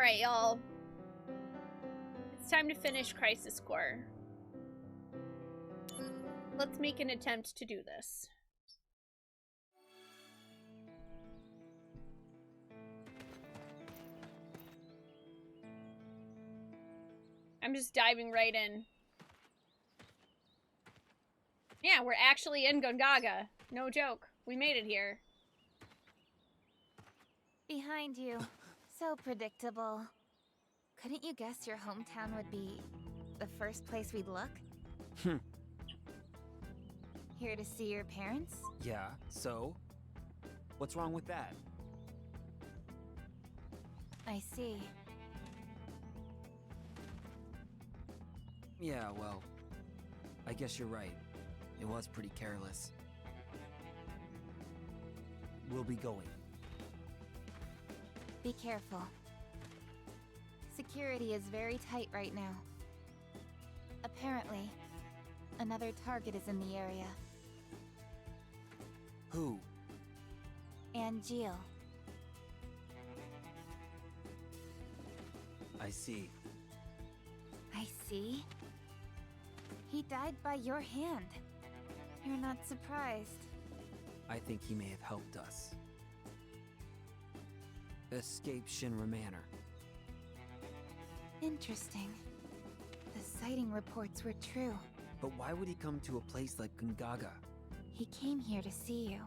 Alright, y'all. It's time to finish Crisis Core. Let's make an attempt to do this. I'm just diving right in. Yeah, we're actually in Gongaga. No joke. We made it here. Behind you. So predictable. Couldn't you guess your hometown would be the first place we'd look? Here to see your parents? Yeah, so? What's wrong with that? I see. Yeah, well, I guess you're right. It was pretty careless. We'll be going. Be careful. Security is very tight right now. Apparently, another target is in the area. Who? Angeal. I see. I see? He died by your hand. You're not surprised. I think he may have helped us escape Shinra Manor. Interesting. The sighting reports were true. But why would he come to a place like Gongaga? He came here to see you.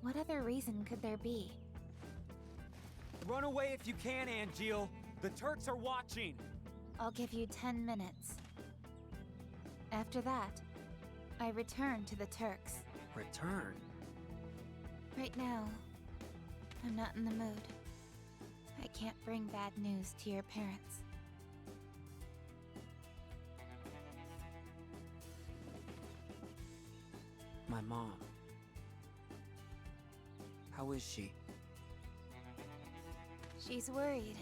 What other reason could there be? Run away if you can, Angeal. The Turks are watching. I'll give you 10 minutes. After that, I return to the Turks. Return? Right now, I'm not in the mood. I can't bring bad news to your parents. My mom. How is she? She's worried.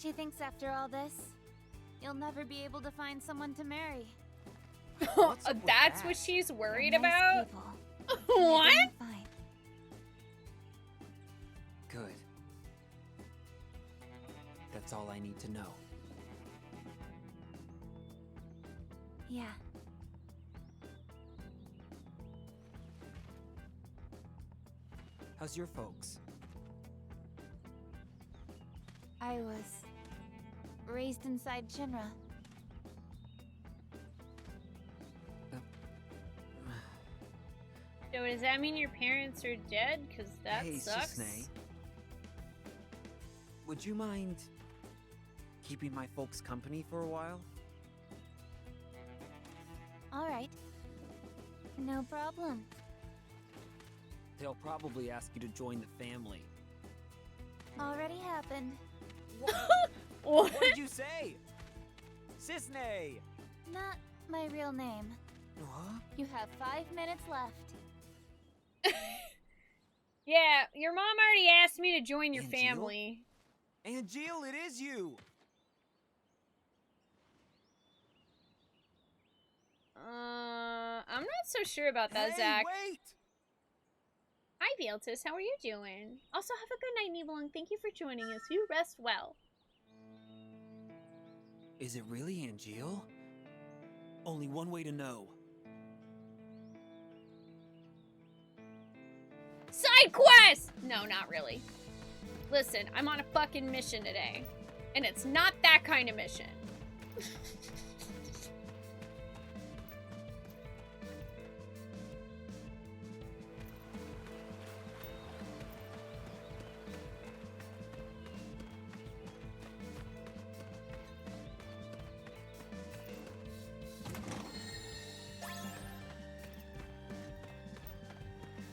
She thinks after all this, you'll never be able to find someone to marry. That's what she's worried They're nice about? people. What? They're fine. Good. That's all I need to know. Yeah. How's your folks? I was raised inside Shinra. So does that mean your parents are dead? Because that Hey, sucks. Cisne. Would you mind keeping my folks company for a while? All right. No problem. They'll probably ask you to join the family. Already happened. What? What did you say? Cisne! Not my real name. Huh? You have 5 minutes left. Yeah, your mom already asked me to join your Angeal? family. Angeal, it is you! I'm not so sure about that, Hey, Zach. wait! Hi, Veltus. How are you doing? Also, have a good night, Nebel, and thank you for joining us. You rest well. Is it really Angeal? Only one way to know. Side quest! No, not really. Listen, I'm on a fucking mission today. And it's not that kind of mission.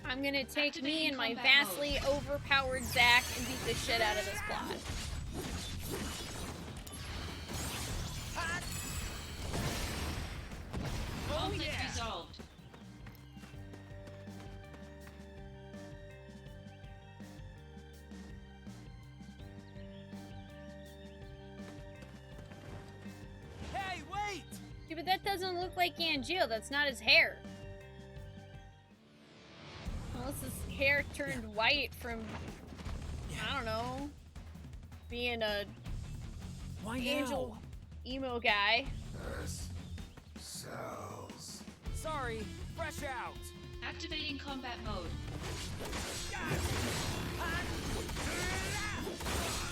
I'm gonna take me and my vastly overpowered Zack and beat the shit out of this plot. Conflict resolved. Hey, wait! Yeah, but that doesn't look like Angeal. That's not his hair. Unless his hair turned white from I don't know, being a Why angel emo guy. Cells. Sorry, fresh out. Activating combat mode.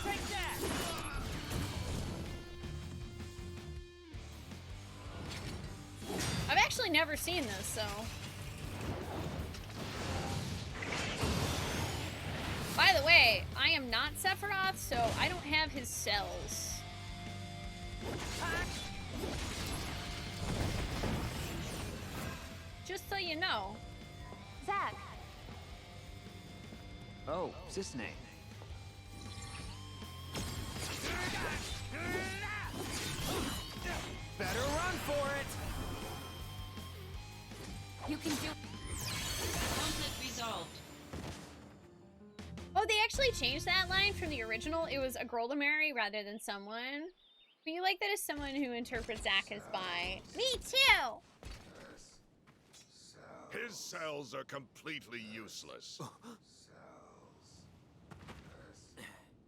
Take that. I've actually never seen this, so. By the way, I am not Sephiroth, so I don't have his cells. Just so you know. Zach, Oh, Cisne. Better run for it. you can do. Conflict resolved. Oh, they actually changed that line from the original. It was a girl to marry rather than someone. But you like that as someone who interprets Zack as bi. Me too! His cells are completely useless.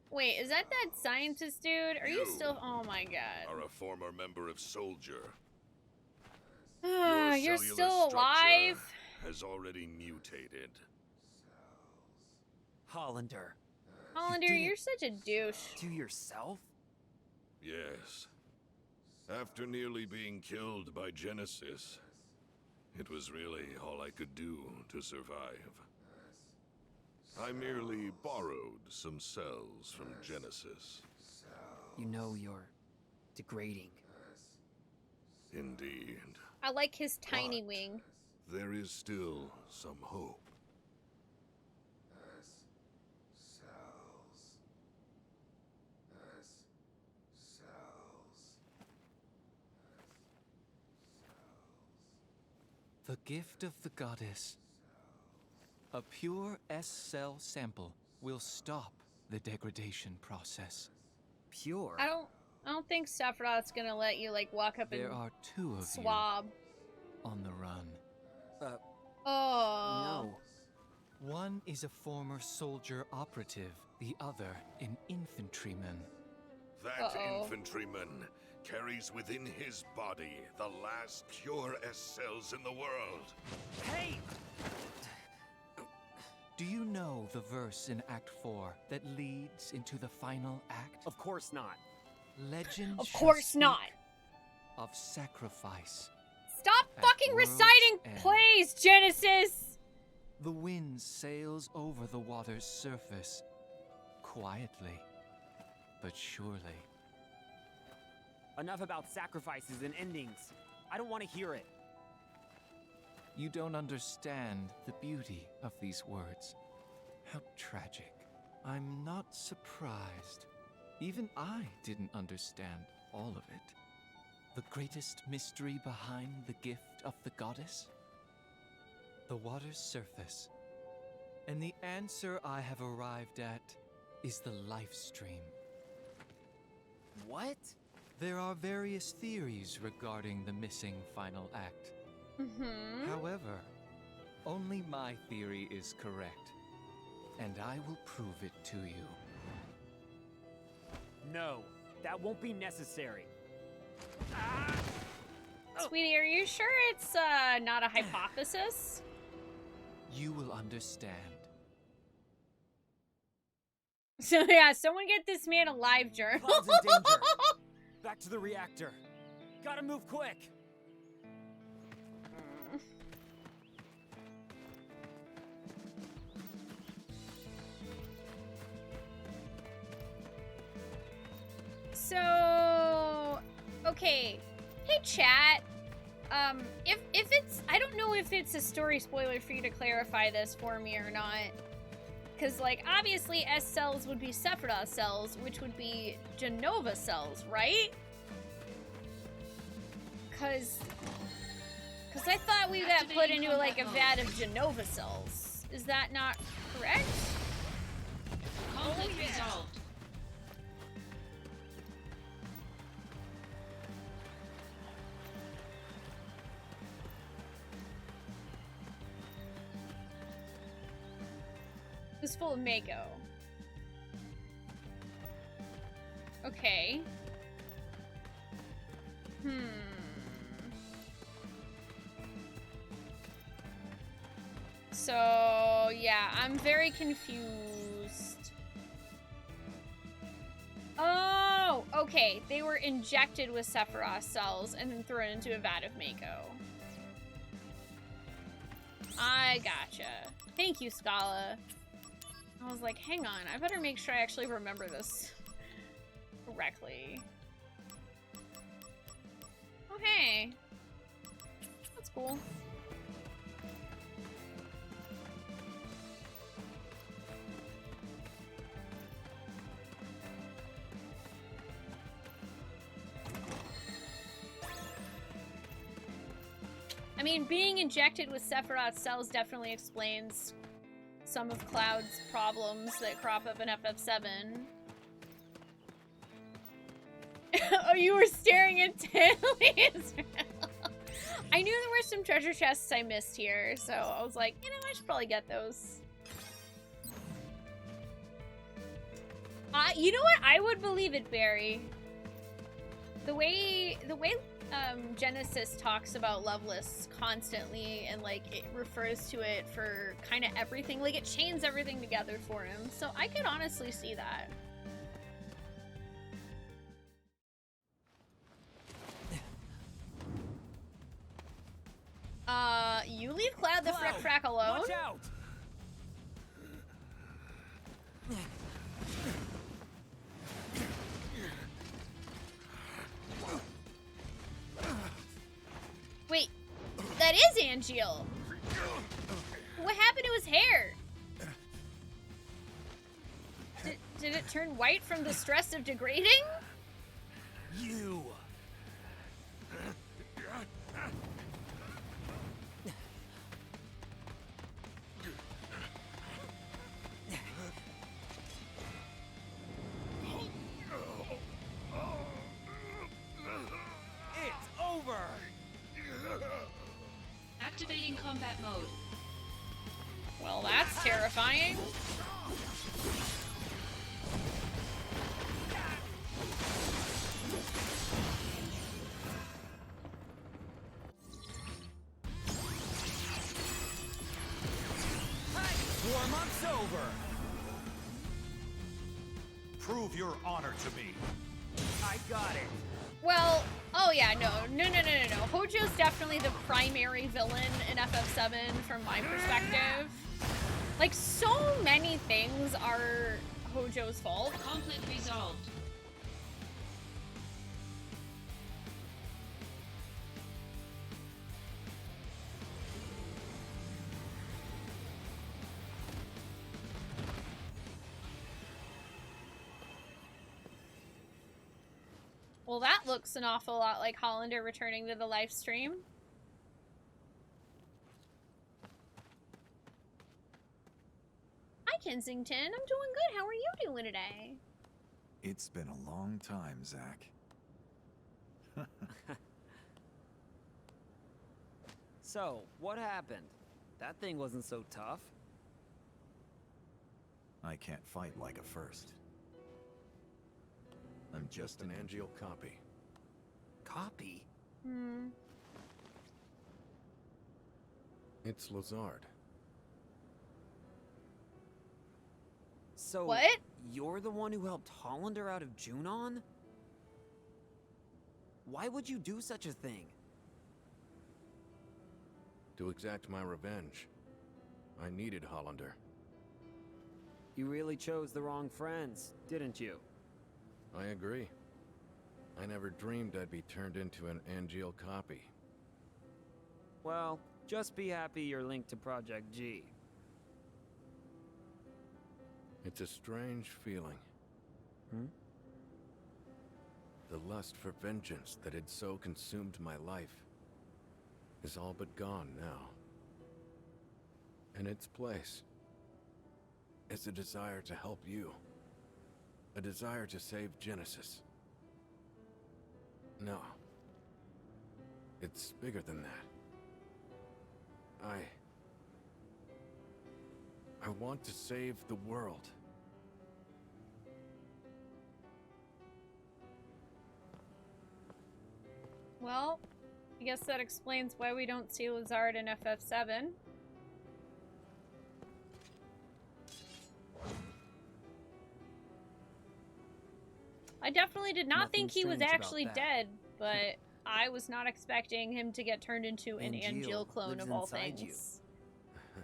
Wait, is that scientist dude? Are you You still? Oh my god. Are a former member of Soldier. You're Your still cellular alive? structure has already mutated. Hollander. Hollander, did it. you're such a douche. To yourself? Yes. After nearly being killed by Genesis, it was really all I could do to survive. I merely borrowed some cells from Genesis. You know you're degrading. Indeed. I like his tiny But wing. there is still some hope. The gift of the goddess. A pure S-cell sample will stop the degradation process. Pure. I don't think Sephiroth's gonna let you like walk up There and are two of swab. you on the run. Oh. No. One is a former soldier operative, the other an infantryman. That Uh-oh. infantryman carries within his body the last pure S cells in the world. Hey! Do you know the verse in Act 4 that leads into the final act? Of course not. Legend Of shall course speak not. of sacrifice. Stop At fucking world's reciting end. plays, Genesis! The wind sails over the water's surface, quietly, but surely. Enough about sacrifices and endings. I don't want to hear it. You don't understand the beauty of these words. How tragic. I'm not surprised. Even I didn't understand all of it. The greatest mystery behind the gift of the goddess? The water's surface. And the answer I have arrived at is the life stream. What? There are various theories regarding the missing final act. Mm-hmm. However, only my theory is correct, and I will prove it to you. No, that won't be necessary. Sweetie, are you sure it's not a hypothesis? You will understand. So yeah, someone get this man a live journal. Cloud's in danger. Back to the reactor. Gotta move quick. So, okay. Hey, chat. If it's, I don't know if it's a story spoiler for you to clarify this for me or not. Because, like, obviously S cells would be Sephiroth cells, which would be Genova cells, right? Because I thought we got put Activating into, like, a combat vat of Genova cells. Is that not correct? Conflict resolved. It was full of Mako. Okay. So, yeah, I'm very confused. Oh, okay. They were injected with Sephiroth cells and then thrown into a vat of Mako. I gotcha. Thank you, Scala. I was like, hang on, I better make sure I actually remember this correctly. Okay. That's cool. I mean, being injected with Sephiroth cells definitely explains some of Cloud's problems that crop up in FF7. Oh, you were staring intently, Israel. I knew there were some treasure chests I missed here, so I was like, you know, I should probably get those. You know what? I would believe it, Barry. The way Genesis talks about Loveless constantly and like it refers to it for kind of everything, like it chains everything together for him. So I could honestly see that. You leave Cloud the Frick Frack alone? Watch out! Wait, that is Angeal. What happened to his hair? Did it turn white from the stress of degrading? You! It's over! Activating combat mode. Well, that's terrifying. Warm-up's over! Prove your honor to me. I got it. Well, oh yeah, no. Hojo's definitely the primary villain in FF7 from my perspective. Like, so many things are Hojo's fault. Conflict resolved. Well, that looks an awful lot like Hollander returning to the live stream. Hi, Kensington. I'm doing good. How are you doing today? It's been a long time, Zach. So, what happened? That thing wasn't so tough. I can't fight like a first. I'm just an Angeal copy. Copy? It's Lazard. So, What? you're the one who helped Hollander out of Junon? Why would you do such a thing? To exact my revenge. I needed Hollander. You really chose the wrong friends, didn't you? I agree. I never dreamed I'd be turned into an Angeal copy. Well, just be happy you're linked to Project G. It's a strange feeling. The lust for vengeance that had so consumed my life is all but gone now. In its place is a desire to help you. A desire to save Genesis. No. It's bigger than that. I want to save the world. Well, I guess that explains why we don't see Lazard in FF7. I definitely did not Nothing think he was strange about actually that. dead, but I was not expecting him to get turned into an Angeal Angeal clone lives of all inside things. you.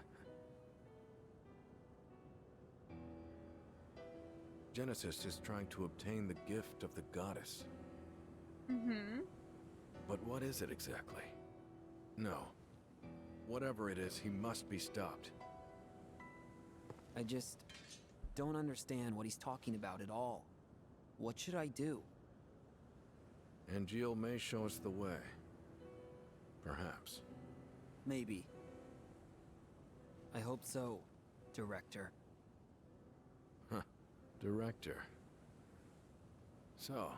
Genesis is trying to obtain the gift of the goddess. Mm-hmm. But what is it exactly? No. Whatever it is, he must be stopped. I just don't understand what he's talking about at all. What should I do? Angeal may show us the way. Perhaps. Maybe. I hope so, Director. Director. So,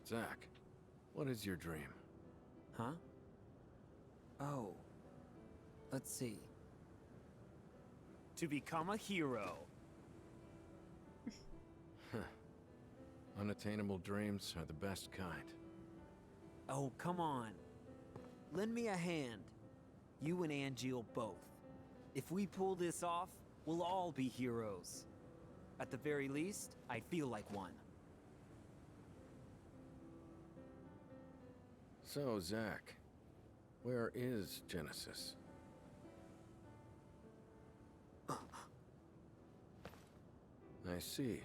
Zack, what is your dream? Huh? Oh. Let's see. To become a hero. Unattainable dreams are the best kind. Oh, come on. Lend me a hand. You and Angeal both. If we pull this off, we'll all be heroes. At the very least, I feel like one. So, Zack, where is Genesis? I see.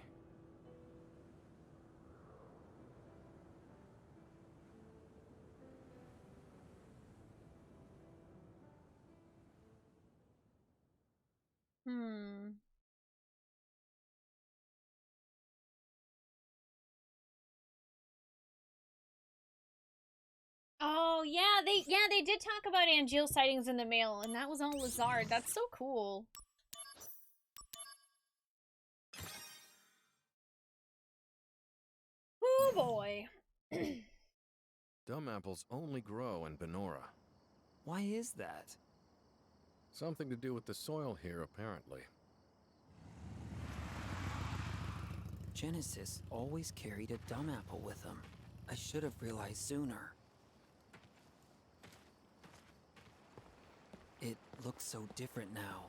Hmm. Oh yeah, they did talk about Angeal sightings in the mail, and that was all Lazard. That's so cool. Oh boy. Dumb apples only grow in Benora. Why is that? Something to do with the soil here, apparently. Genesis always carried a dumb apple with him. I should have realized sooner. It looks so different now.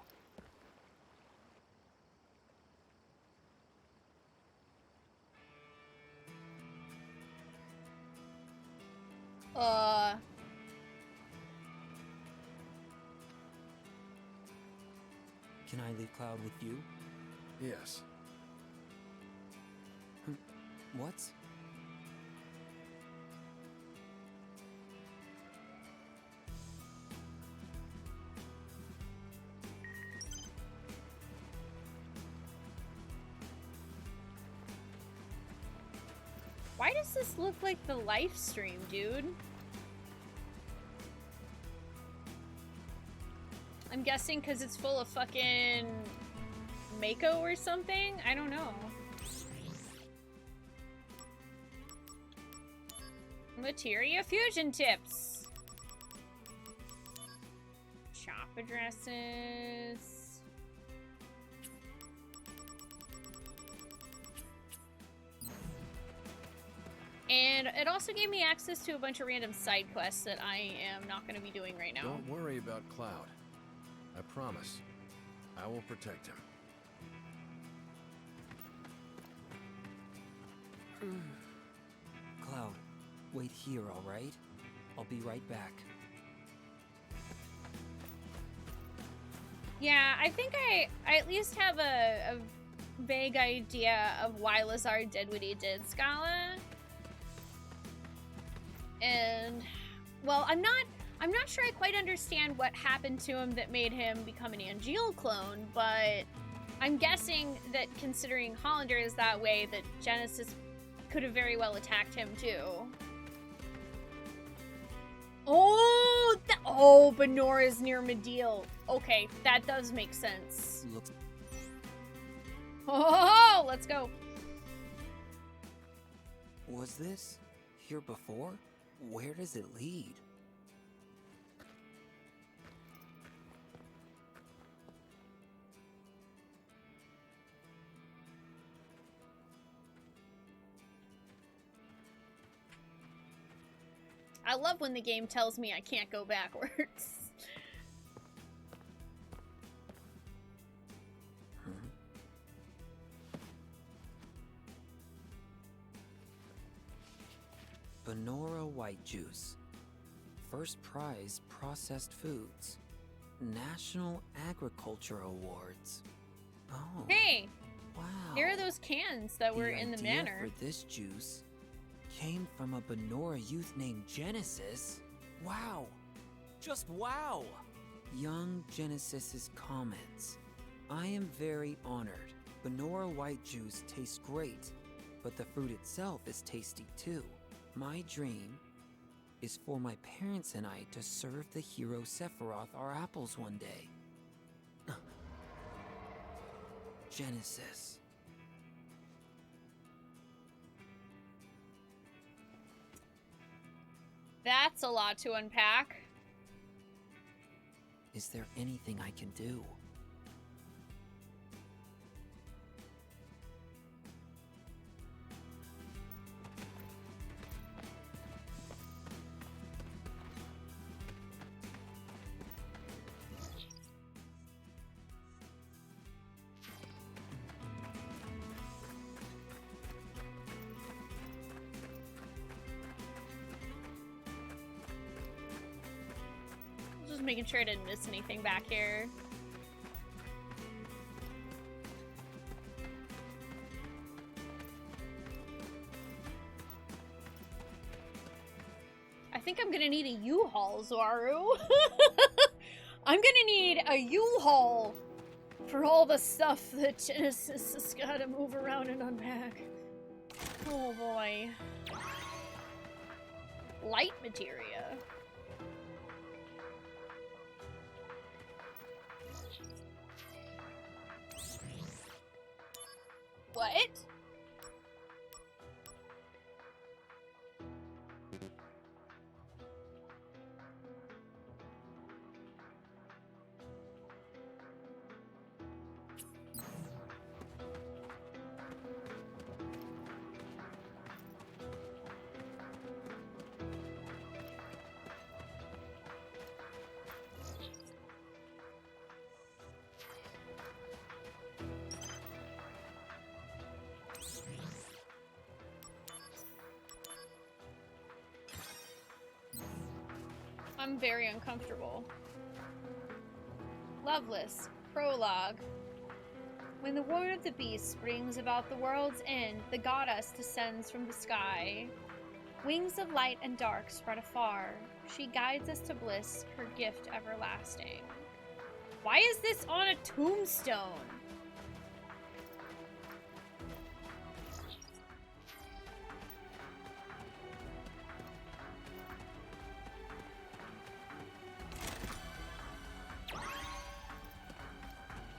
Can I leave Cloud with you? Yes. What? Why does this look like the live stream, dude? I'm guessing because it's full of fucking Mako or something? I don't know. Materia fusion tips. Shop addresses. And it also gave me access to a bunch of random side quests that I am not going to be doing right now. Don't worry about Cloud. I promise. I will protect him. Cloud, wait here, alright? I'll be right back. Yeah, I think I at least have a vague idea of why Lazard did what he did, Scala. And, well, I'm not sure I quite understand what happened to him that made him become an Angeal clone, but I'm guessing that considering Hollander is that way, that Genesis could have very well attacked him too. Oh, Benora's near Mediel. Okay, that does make sense. Looks Oh, let's go. Was this here before? Where does it lead? I love when the game tells me I can't go backwards. Benora white juice. First prize processed foods. National Agriculture Awards. Oh. Hey! Wow. Here are those cans that were in the idea manor. For this juice came from a Benora youth named Genesis. Wow. Just wow. Young Genesis's comments. I am very honored. Benora white juice tastes great, but the fruit itself is tasty too. My dream is for my parents and I to serve the hero Sephiroth our apples one day. Genesis. That's a lot to unpack. Is there anything I can do? Just making sure I didn't miss anything back here. I think I'm gonna need a U-Haul, Zaru. I'm gonna need a U-Haul for all the stuff that Genesis has gotta move around and unpack. Oh boy. Light materia. What? I'm very uncomfortable. Loveless. Prologue. When the war of the beasts brings about the world's end, the goddess descends from the sky. Wings of light and dark spread afar. She guides us to bliss, her gift everlasting. Why is this on a tombstone?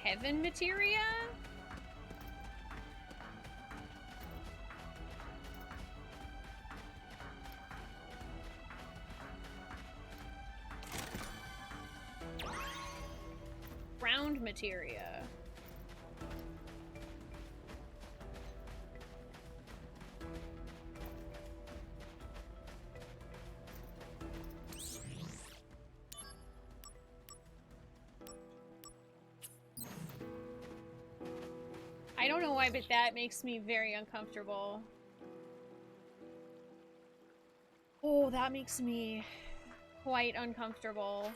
Heaven materia? Ground materia. I don't know why, but that makes me very uncomfortable. Oh, that makes me quite uncomfortable.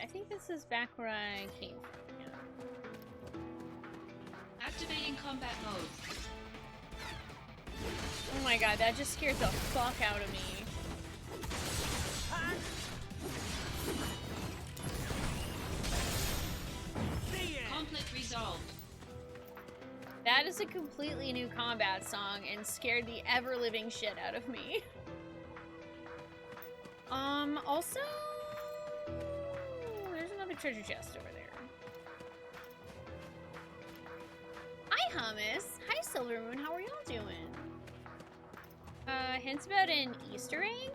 I think this is back where I came from. Yeah. Activating combat mode. Oh my god, that just scared the fuck out of me. Conflict resolved. That is a completely new combat song and scared the ever-living shit out of me. Also... there's another treasure chest over there. Hi, Hummus. Hi, Silver Moon. How are y'all doing? Hints about an Easter egg?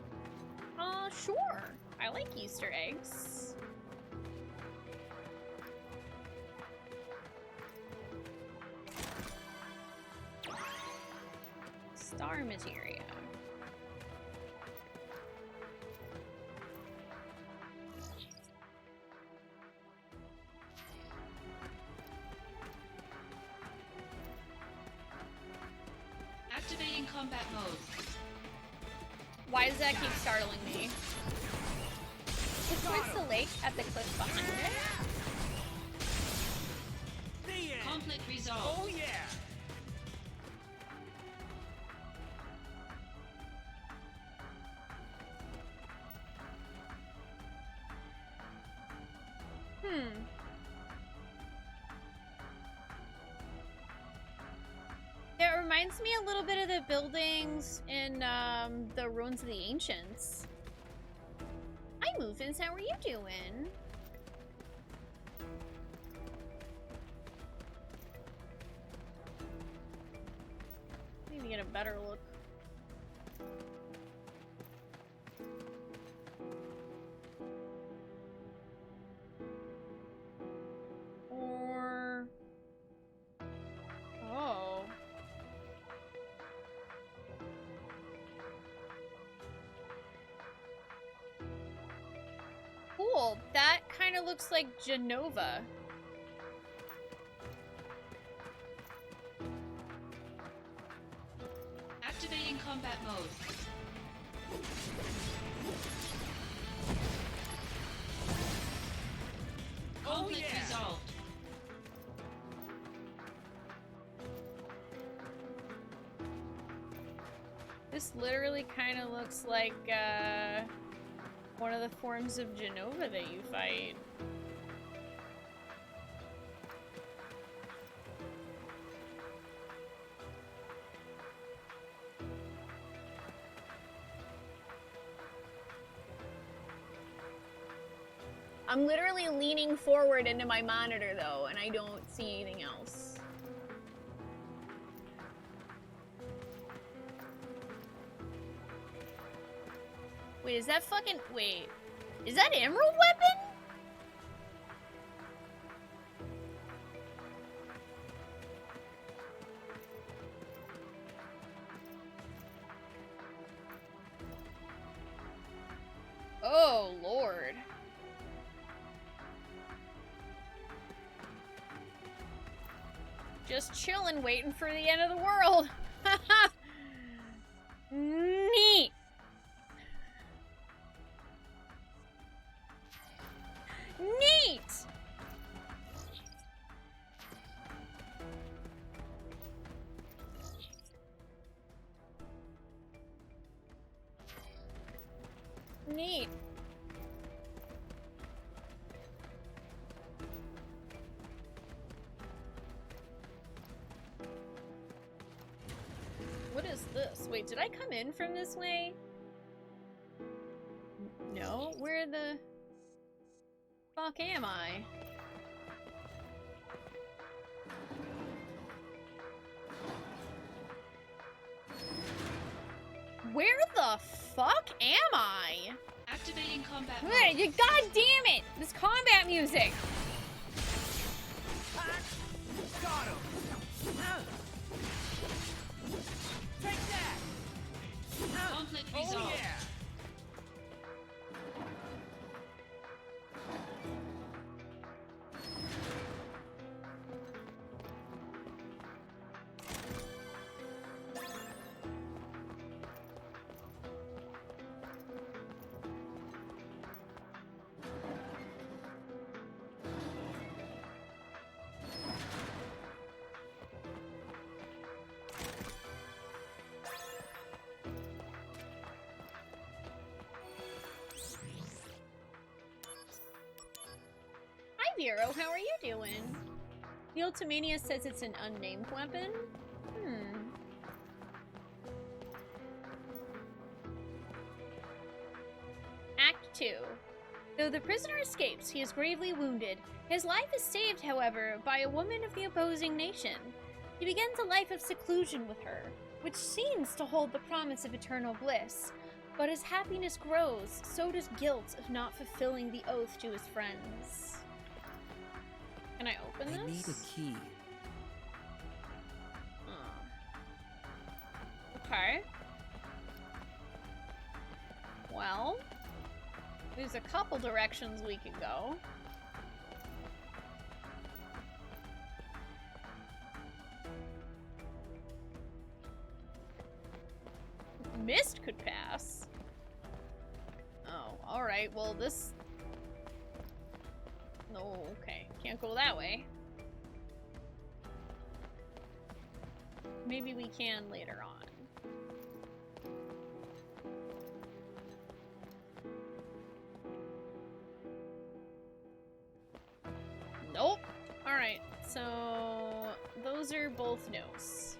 Sure. I like Easter eggs. Star materia. Activating combat mode. Why does that keep startling me? It's towards the lake at the cliff behind it. Conflict resolved. Oh yeah! It reminds me a little bit of the buildings in the Ruins of the Ancients. Hi, Moofins. How are you doing? Need to get a better look. Or... Oh. Cool. That kind of looks like Genova. Activating combat mode. Conflict resolved. This literally kind of looks like one of the forms of Genova that you fight. I'm literally leaning forward into my monitor though, and I don't see anything else. Wait, is that fucking... Wait. Is that Emerald Weapon? Oh, Lord. Just chilling, waiting for the end of the world. Neat. Neat! Neat. What is this? Wait, did I come in from this way? No? Where the fuck am I? Where the fuck am I? Activating combat mode. God damn it! This combat music! Got him! Take that! Conflict Oh resolved. yeah! Vero, how are you doing? The Ultimania says it's an unnamed weapon. Act 2. Though the prisoner escapes, he is gravely wounded. His life is saved, however, by a woman of the opposing nation. He begins a life of seclusion with her, which seems to hold the promise of eternal bliss. But as happiness grows, so does guilt of not fulfilling the oath to his friends. Can I open this? I need a key. Okay. Well, there's a couple directions we can go. Mist could pass. Oh, alright, well this... No, okay. Can't go that way. Maybe we can later on. Nope. Alright, so those are both no's.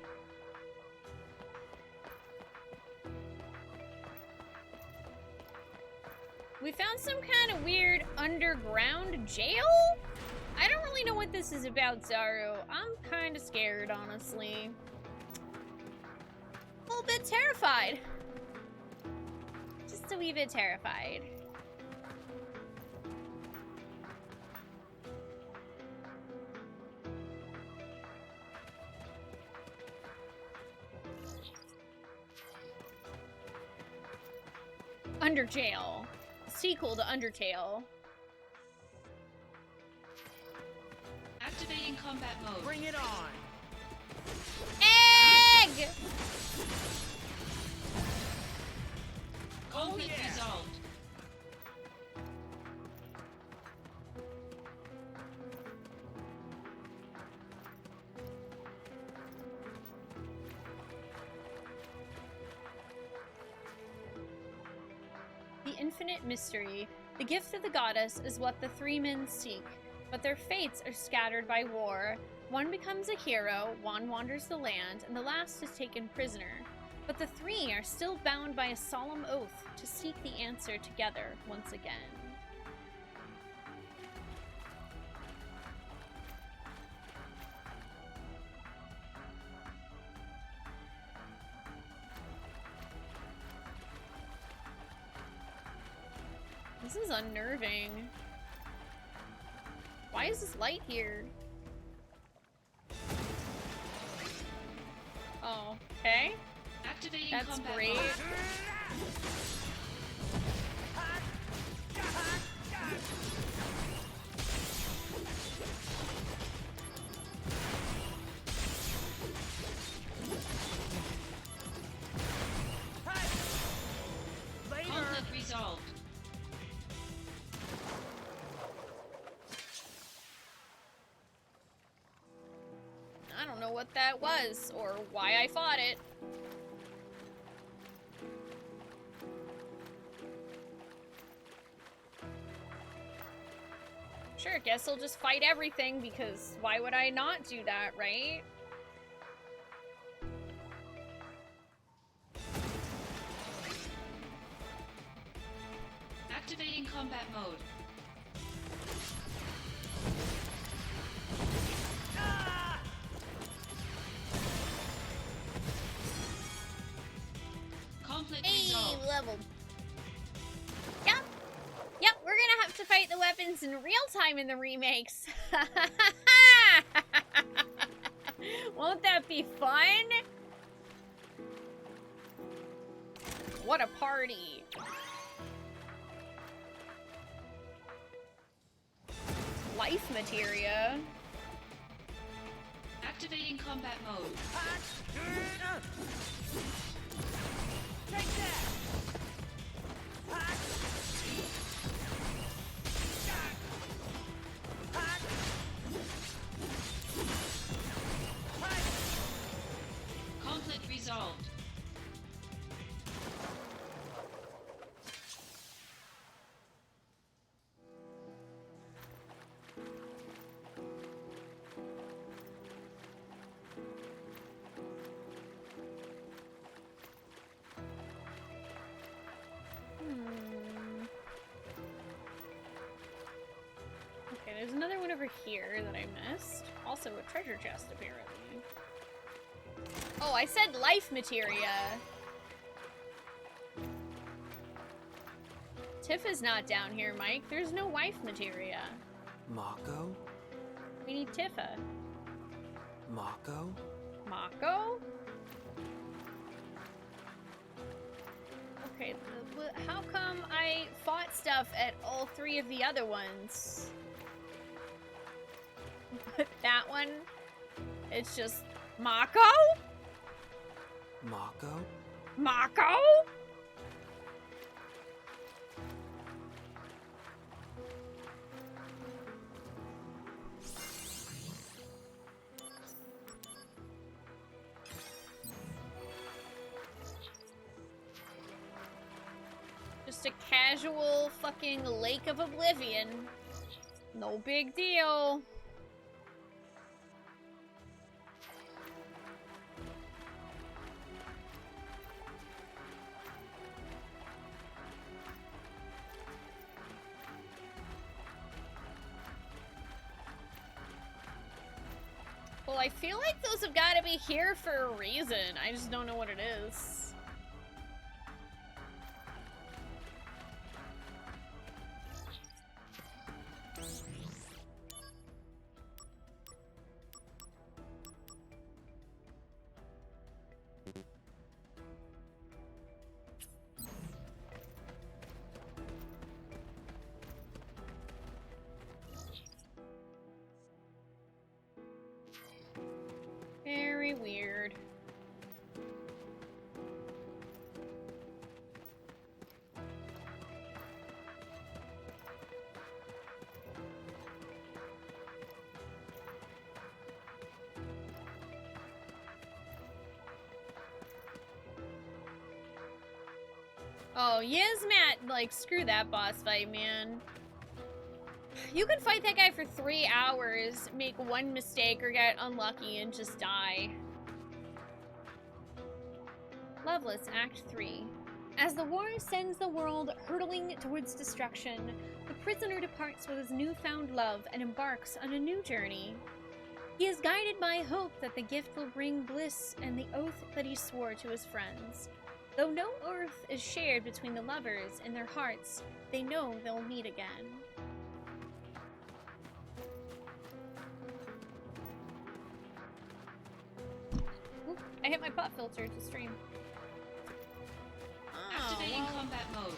We found some kind of weird underground jail? I don't really know what this is about, Zaru. I'm kind of scared, honestly. A little bit terrified. Just a wee bit terrified. Underjail. Sequel to Undertale. Activating combat mode. Bring it on! Egg! Conflict resolved. The infinite mystery. The gift of the goddess is what the three men seek, but their fates are scattered by war. One becomes a hero, one wanders the land, and the last is taken prisoner. But the three are still bound by a solemn oath to seek the answer together once again. This is unnerving. Why is this light here? Oh, okay. Activating That's combat great. mode. Conflict resolved. I don't know what that was, or why I fought it. Sure, guess I'll just fight everything, because why would I not do that, right? Activating combat mode. Conflict Hey, resolved. leveled. Yep. Yep, we're gonna have to fight the weapons in real time in the remakes. Won't that be fun? What a party. Life materia. Activating combat mode. Take that! Conflict resolved. Okay, there's another one over here that I missed. Also a treasure chest, apparently. Oh, I said life materia. Tifa's not down here, Mike. There's no wife materia. Mako? We need Tifa. Mako? Mako? Okay, how come I fought stuff at all three of the other ones? But that one, it's just Mako? Mako? Mako? Just a casual fucking Lake of Oblivion. No big deal. Well, I feel like those have got to be here for a reason. I just don't know what it is. Very weird. Oh, Yizmat, like, screw that boss fight, man. You can fight that guy for 3 hours, make one mistake, or get unlucky and just die. Loveless, Act 3. As the war sends the world hurtling towards destruction, the prisoner departs with his newfound love and embarks on a new journey. He is guided by hope that the gift will bring bliss and the oath that he swore to his friends. Though no oath is shared between the lovers in their hearts, they know they'll meet again. Oop, I hit my pop filter to stream. Activating combat mode.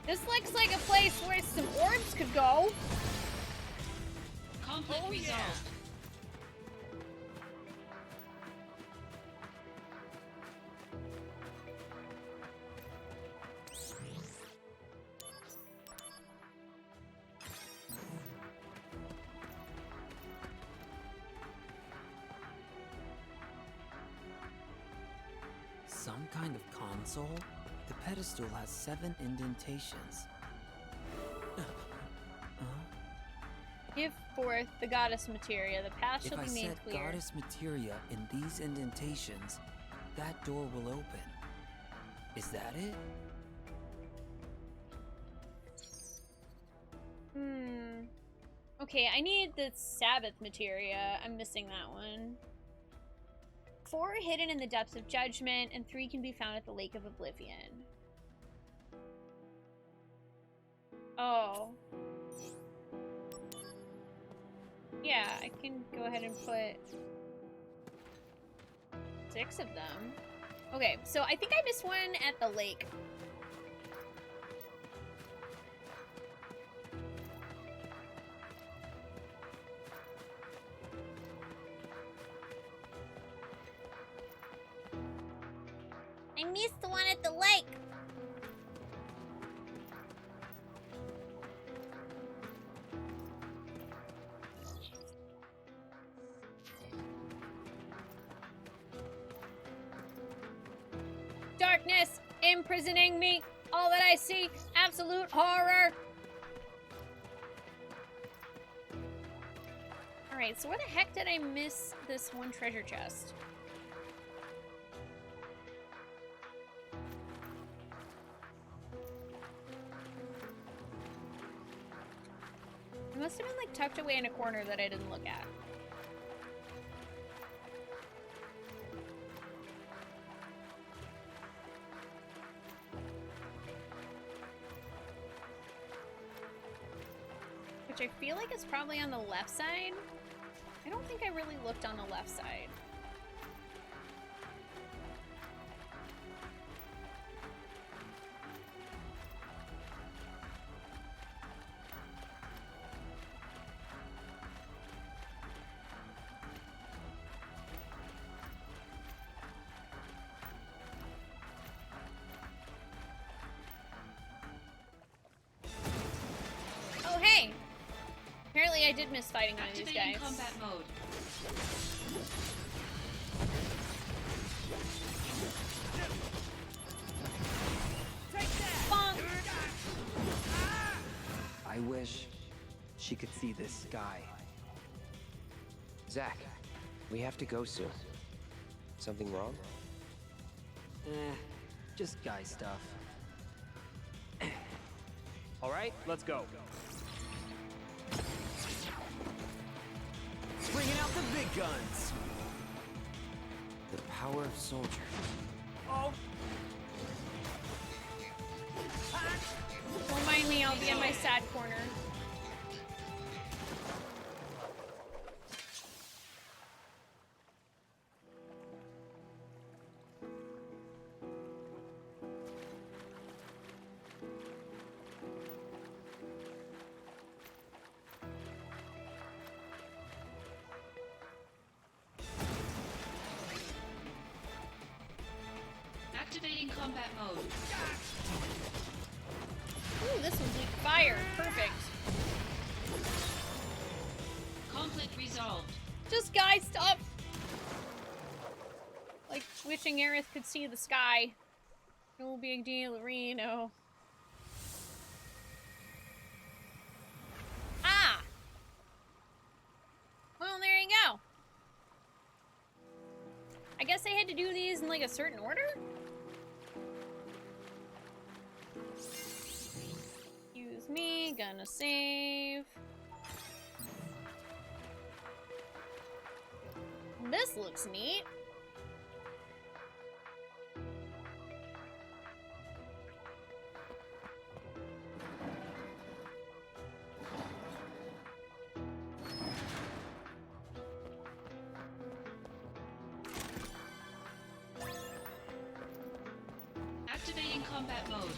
This looks like a place where some orbs could go. Conflict resolved. Some kind of console? The pedestal has 7 indentations. Give forth the goddess materia. The path If shall I be made set clear. goddess materia in these indentations, that door will open. Is that it? Okay, I need the Sabbath materia. I'm missing that one. 4 are hidden in the depths of judgment, and 3 can be found at the Lake of Oblivion. Oh. Yeah, I can go ahead and put 6 of them. Okay, so I think I missed one at the lake. I missed the one at the lake. Darkness imprisoning me. All that I see, absolute horror. Alright, so where the heck did I miss this one treasure chest? It must have been like tucked away in a corner that I didn't look at. feel like it's probably on the left side. I don't think I really looked on the left side. Oh, hey! Apparently I did miss fighting one of these Activating guys. combat mode. Bonk! I wish she could see this sky. Zach, we have to go soon. Something wrong? Just guy stuff. All right, let's go. Bringing out the big guns. The power of soldier. Oh, Don't mind me, I'll be in my sad corner. Activating combat mode. Ooh, this one's weak fire. Perfect. Conflict resolved. Just guy stuff. Like wishing Aerith could see the sky. No big deal, Reno. Ah! Well, there you go. I guess I had to do these in like a certain order? Excuse me, gonna save. This looks neat. Activating combat mode.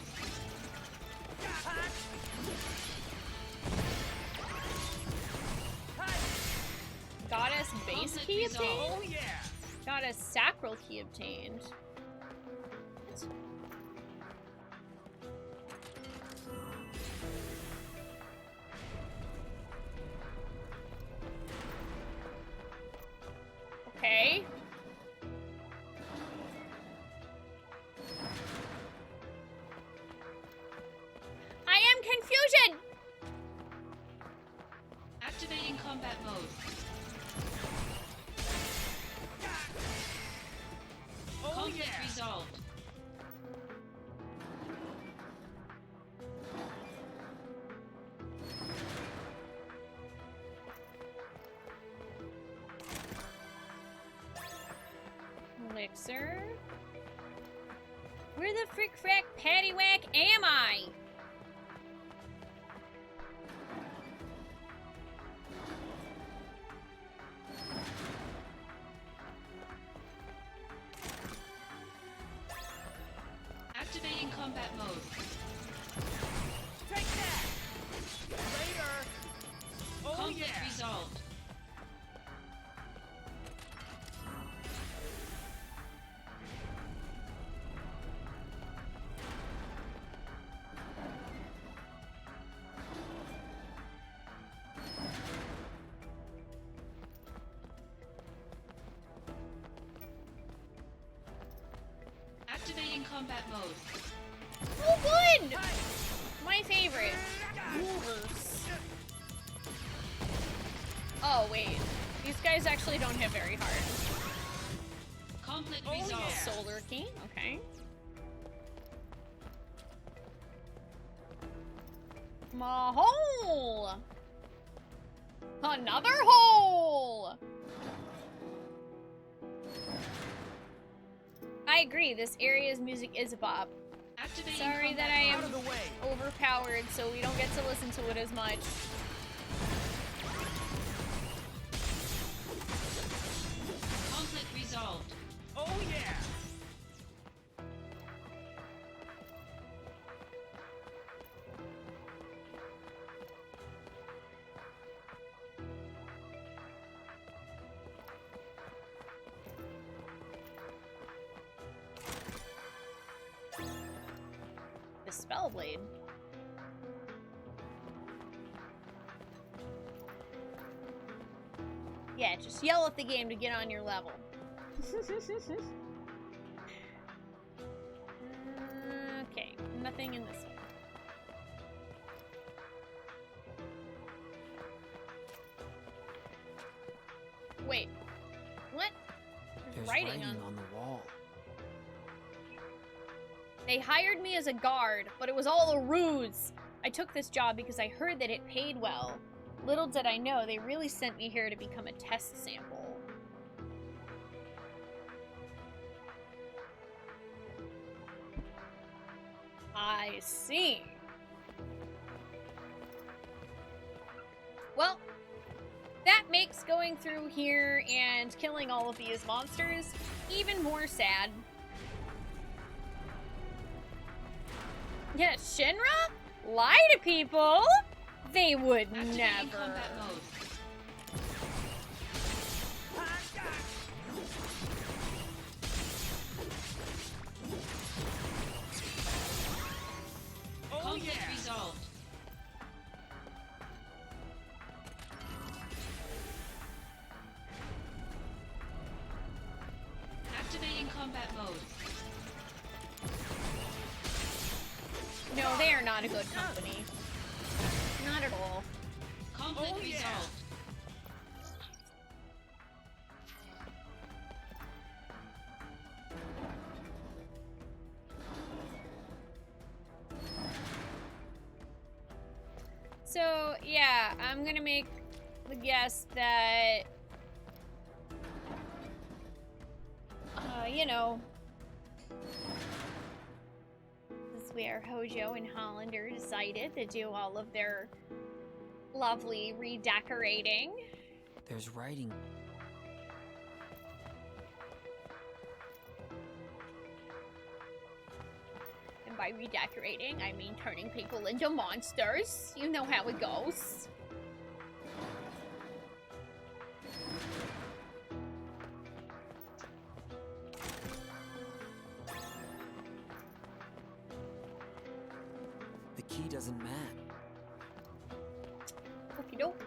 Goddess base Conflict key resolved. obtained? oh yeah. Goddess sacral key obtained. What? Okay. I am confusion! Activating combat mode. Oh Conflict yeah. resolved. Elixir. Where the frick frack paddywhack am I? Activating combat mode. Take that. Later. Oh Conflict yeah. resolved. Activating combat mode. Oh, good! My favorite. Movers. Oh, wait. These guys actually don't hit very hard. Conflict Oh, resolved. yeah. Solar key, okay. My hole! Another hole! I agree, this area's music is a bop. Activating Sorry that combat I mode. Out of the way. overpowered, so we don't get to listen to it as much. Spellblade. Yeah, just yell at the game to get on your level. Okay, nothing in this one. Wait, what? There's writing on the wall. They hired me as a guard, but it was all a ruse. I took this job because I heard that it paid well. Little did I know, they really sent me here to become a test sample. I see. Well, that makes going through here and killing all of these monsters even more sad. Yeah, Shinra? Lie to people? They would Activating never. combat mode. Conflict resolved. Activating combat mode. No, they are not a good company. Not at all. Conflict resolved. So, yeah, I'm gonna make the guess that, you know, this is where Hojo and Hollander decided to do all of their lovely redecorating. There's writing. And by redecorating, I mean turning people into monsters. You know how it goes. The key doesn't match. Okie doke.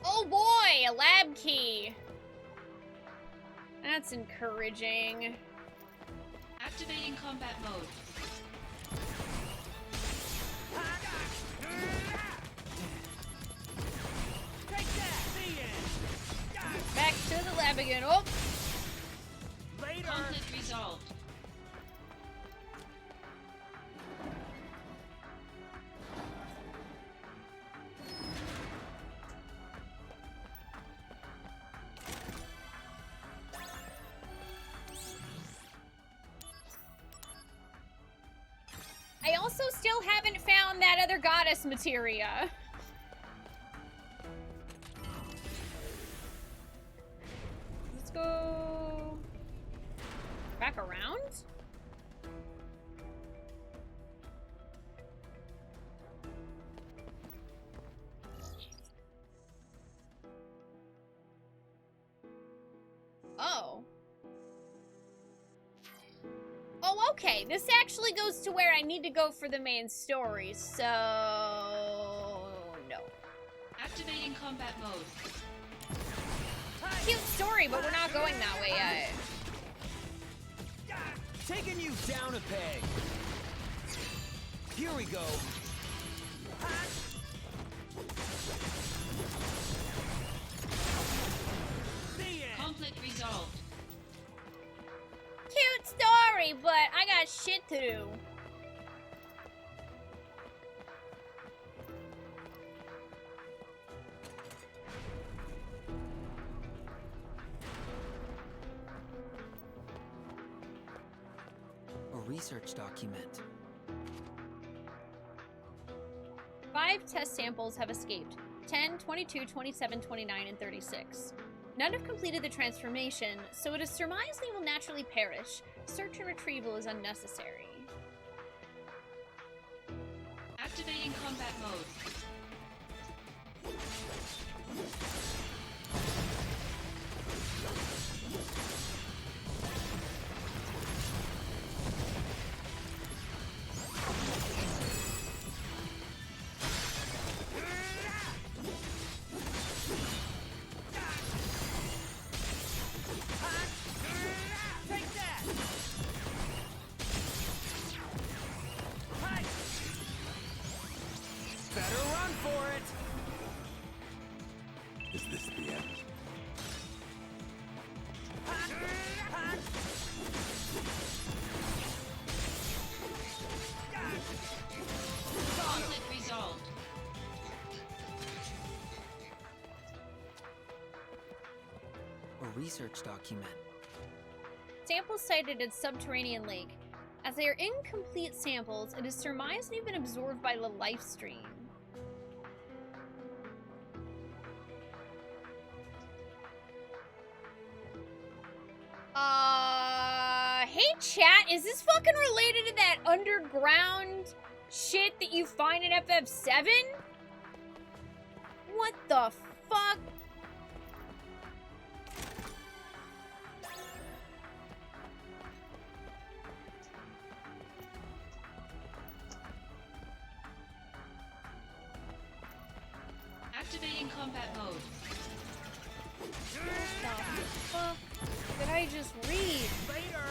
Oh boy, a lab key. That's encouraging. Activating combat mode. Back to the lab again. Oh, Conflict resolved. I also still haven't found that other goddess materia. Let's go back around. Oh. Oh, okay. This actually goes to where I need to go for the main story, so no. Activating combat mode. Cute story, but we're not going that way yet. Taking you down a peg. Here we go. Conflict resolved. Cute story, but I got shit to do. research document. 5 test samples have escaped. 10, 22, 27, 29, and 36. None have completed the transformation, so it is surmised they will naturally perish. Search and retrieval is unnecessary. Activating combat mode. Better run for it! Is this the end? Conflict resolved. A research document. Samples cited at Subterranean Lake. As they are incomplete samples, it is surmised they've been absorbed by the life stream. Hey chat, is this fucking related to that underground shit that you find in FF7? What the fuck? Activating combat mode. What the fuck did I just read? Later!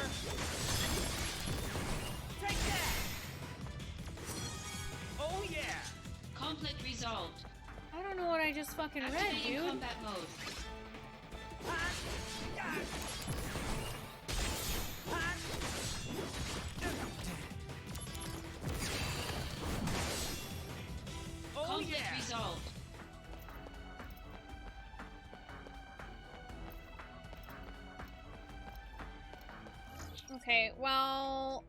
Take that! Oh yeah! Conflict resolved. I don't know what I just fucking read, Activating dude. combat mode. Oh Conflict yeah! resolved. Okay, well...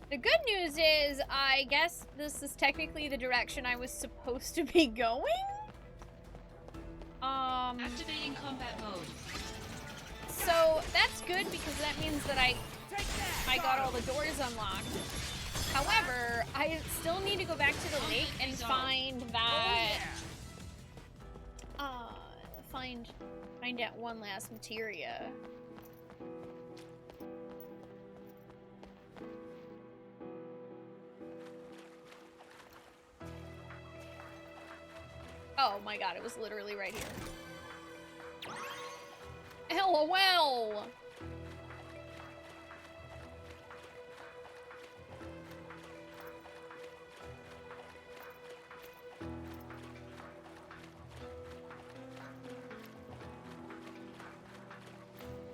The good news is, I guess this is technically the direction I was supposed to be going? Activating combat mode. So, that's good because that means that I got all the doors unlocked. However, I still need to go back to the lake and find that... find that one last materia. Oh my god, it was literally right here. LOL!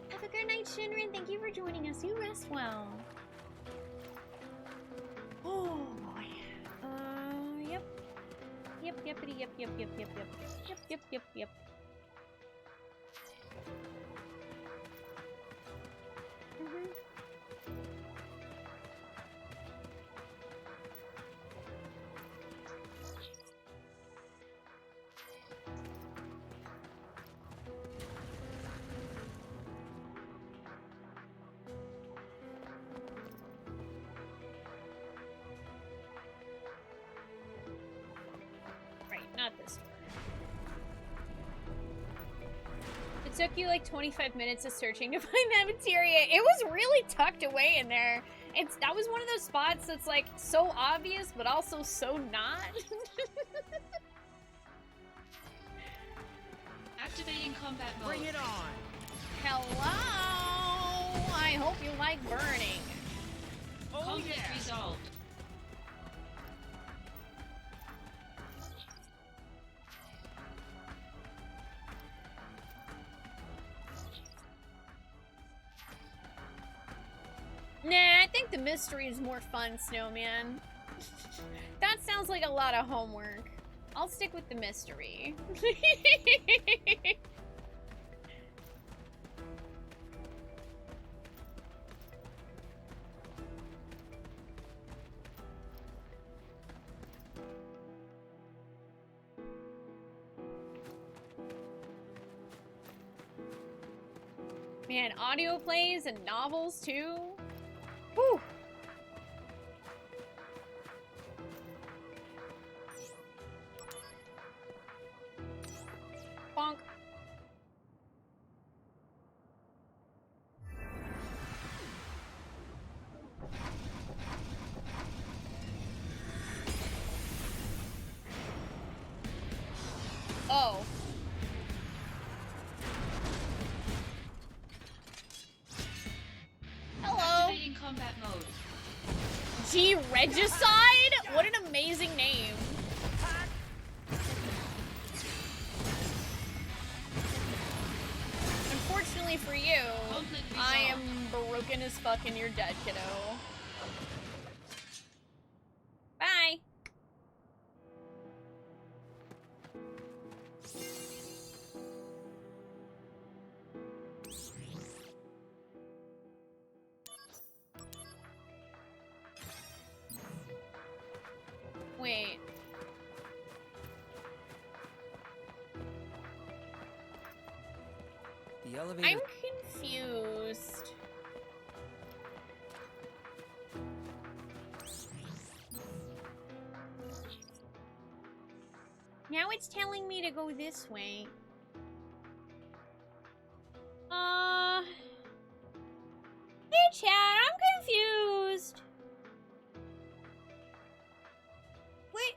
Have a good night, Shinrin. Thank you for joining us. You rest well. Oh boy. Yep. Yep, yepity, yep, yep, yep, yep, yep. Yep, yep, yep, yep. Not this door. It took you like 25 minutes of searching to find that materia. It was really tucked away in there. That was one of those spots that's like so obvious, but also so not. Activating combat mode. Bring it on! Hello! I hope you like burning. Oh Conflict yeah! resolved. Nah, I think the mystery is more fun, Snowman. That sounds like a lot of homework. I'll stick with the mystery. Man, audio plays and novels too. Whew. Bonk. Oh. Hello. Activating combat mode. G Regicide? What an amazing name. Unfortunately for you, I am broken as fuck and you're dead, kiddo. Bye. Wait. The elevator. I'm confused. Now it's telling me to go this way. Hey chat, I'm confused. Wait,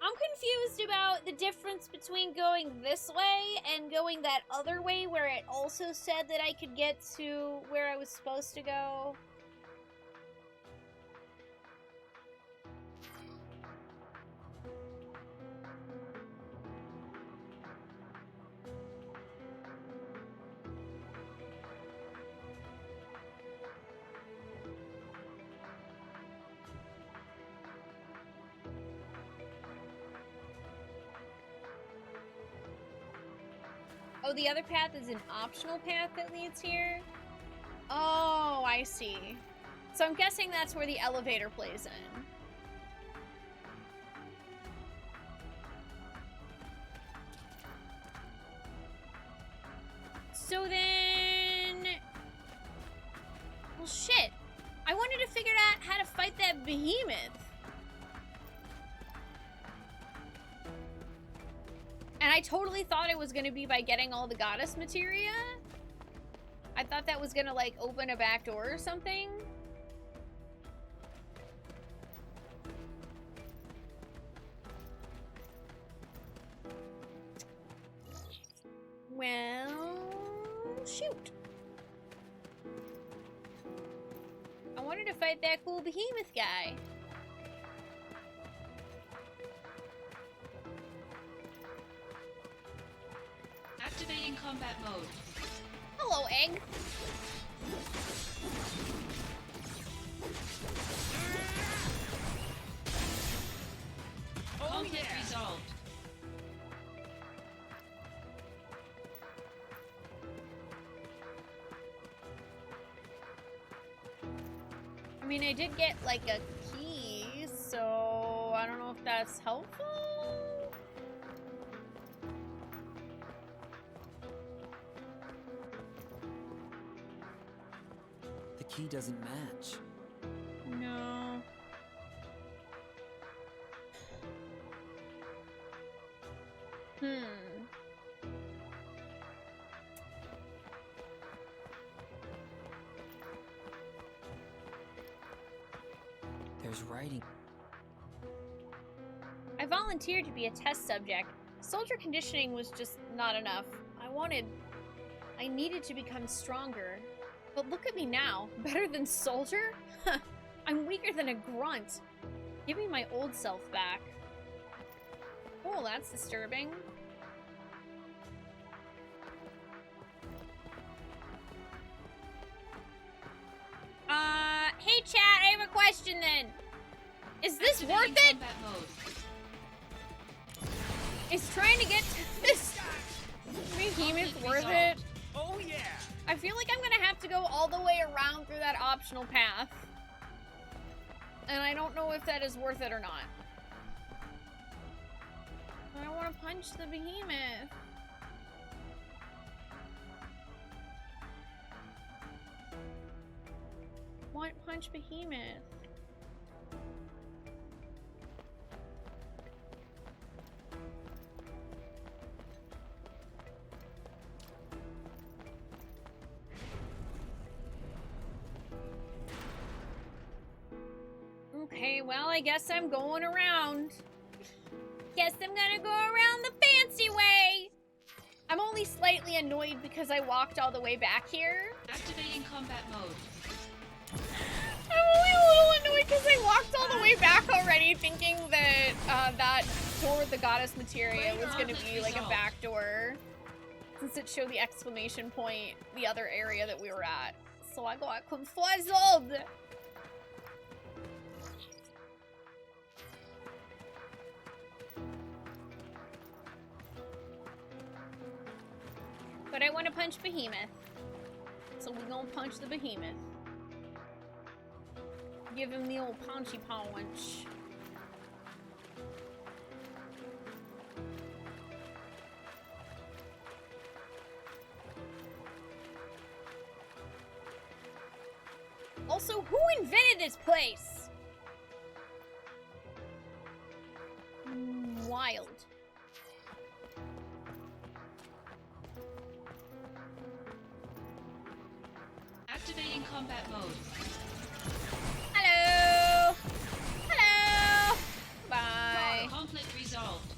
I'm confused about the difference between going this way and going that other way where it also said that I could get to where I was supposed to go. Oh, the other path is an optional path that leads here? Oh, I see. So I'm guessing that's where the elevator plays in. So then... Well, shit. I wanted to figure out how to fight that behemoth. And I totally thought it was gonna be by getting all the goddess materia. I thought that was gonna, like, open a back door or something. Well, shoot. I wanted to fight that cool behemoth guy. Activating combat mode. Hello, egg. Conflict resolved. I mean, I did get, like, a key, so I don't know if that's helpful. The key doesn't match. No. There's writing. I volunteered to be a test subject. Soldier conditioning was just not enough. I needed to become stronger. But look at me now. Better than soldier? Huh. I'm weaker than a grunt. Give me my old self back. Oh, that's disturbing. Hey chat, I have a question then. Is this worth it? Combat mode. Is trying to get to this behemoth worth it? Oh yeah! I feel like I'm gonna have to go all the way around through that optional path. And I don't know if that is worth it or not. I don't want to punch the behemoth. punch Behemoth. Okay, well, I guess I'm going around. Guess I'm gonna go around the fancy way. I'm only slightly annoyed because I walked all the way back here. Activating combat mode. I'm only a little annoyed because I walked all the way back already thinking that that door with the goddess materia was gonna be like a back door. Since it showed the exclamation point, the other area that we were at. So I got confuzzled. But I want to punch Behemoth. So we're gonna punch the Behemoth. Give him the old punchy punch. Also, who invented this place? Wild. Activating combat mode. Hello! Hello! Bye. Conflict resolved.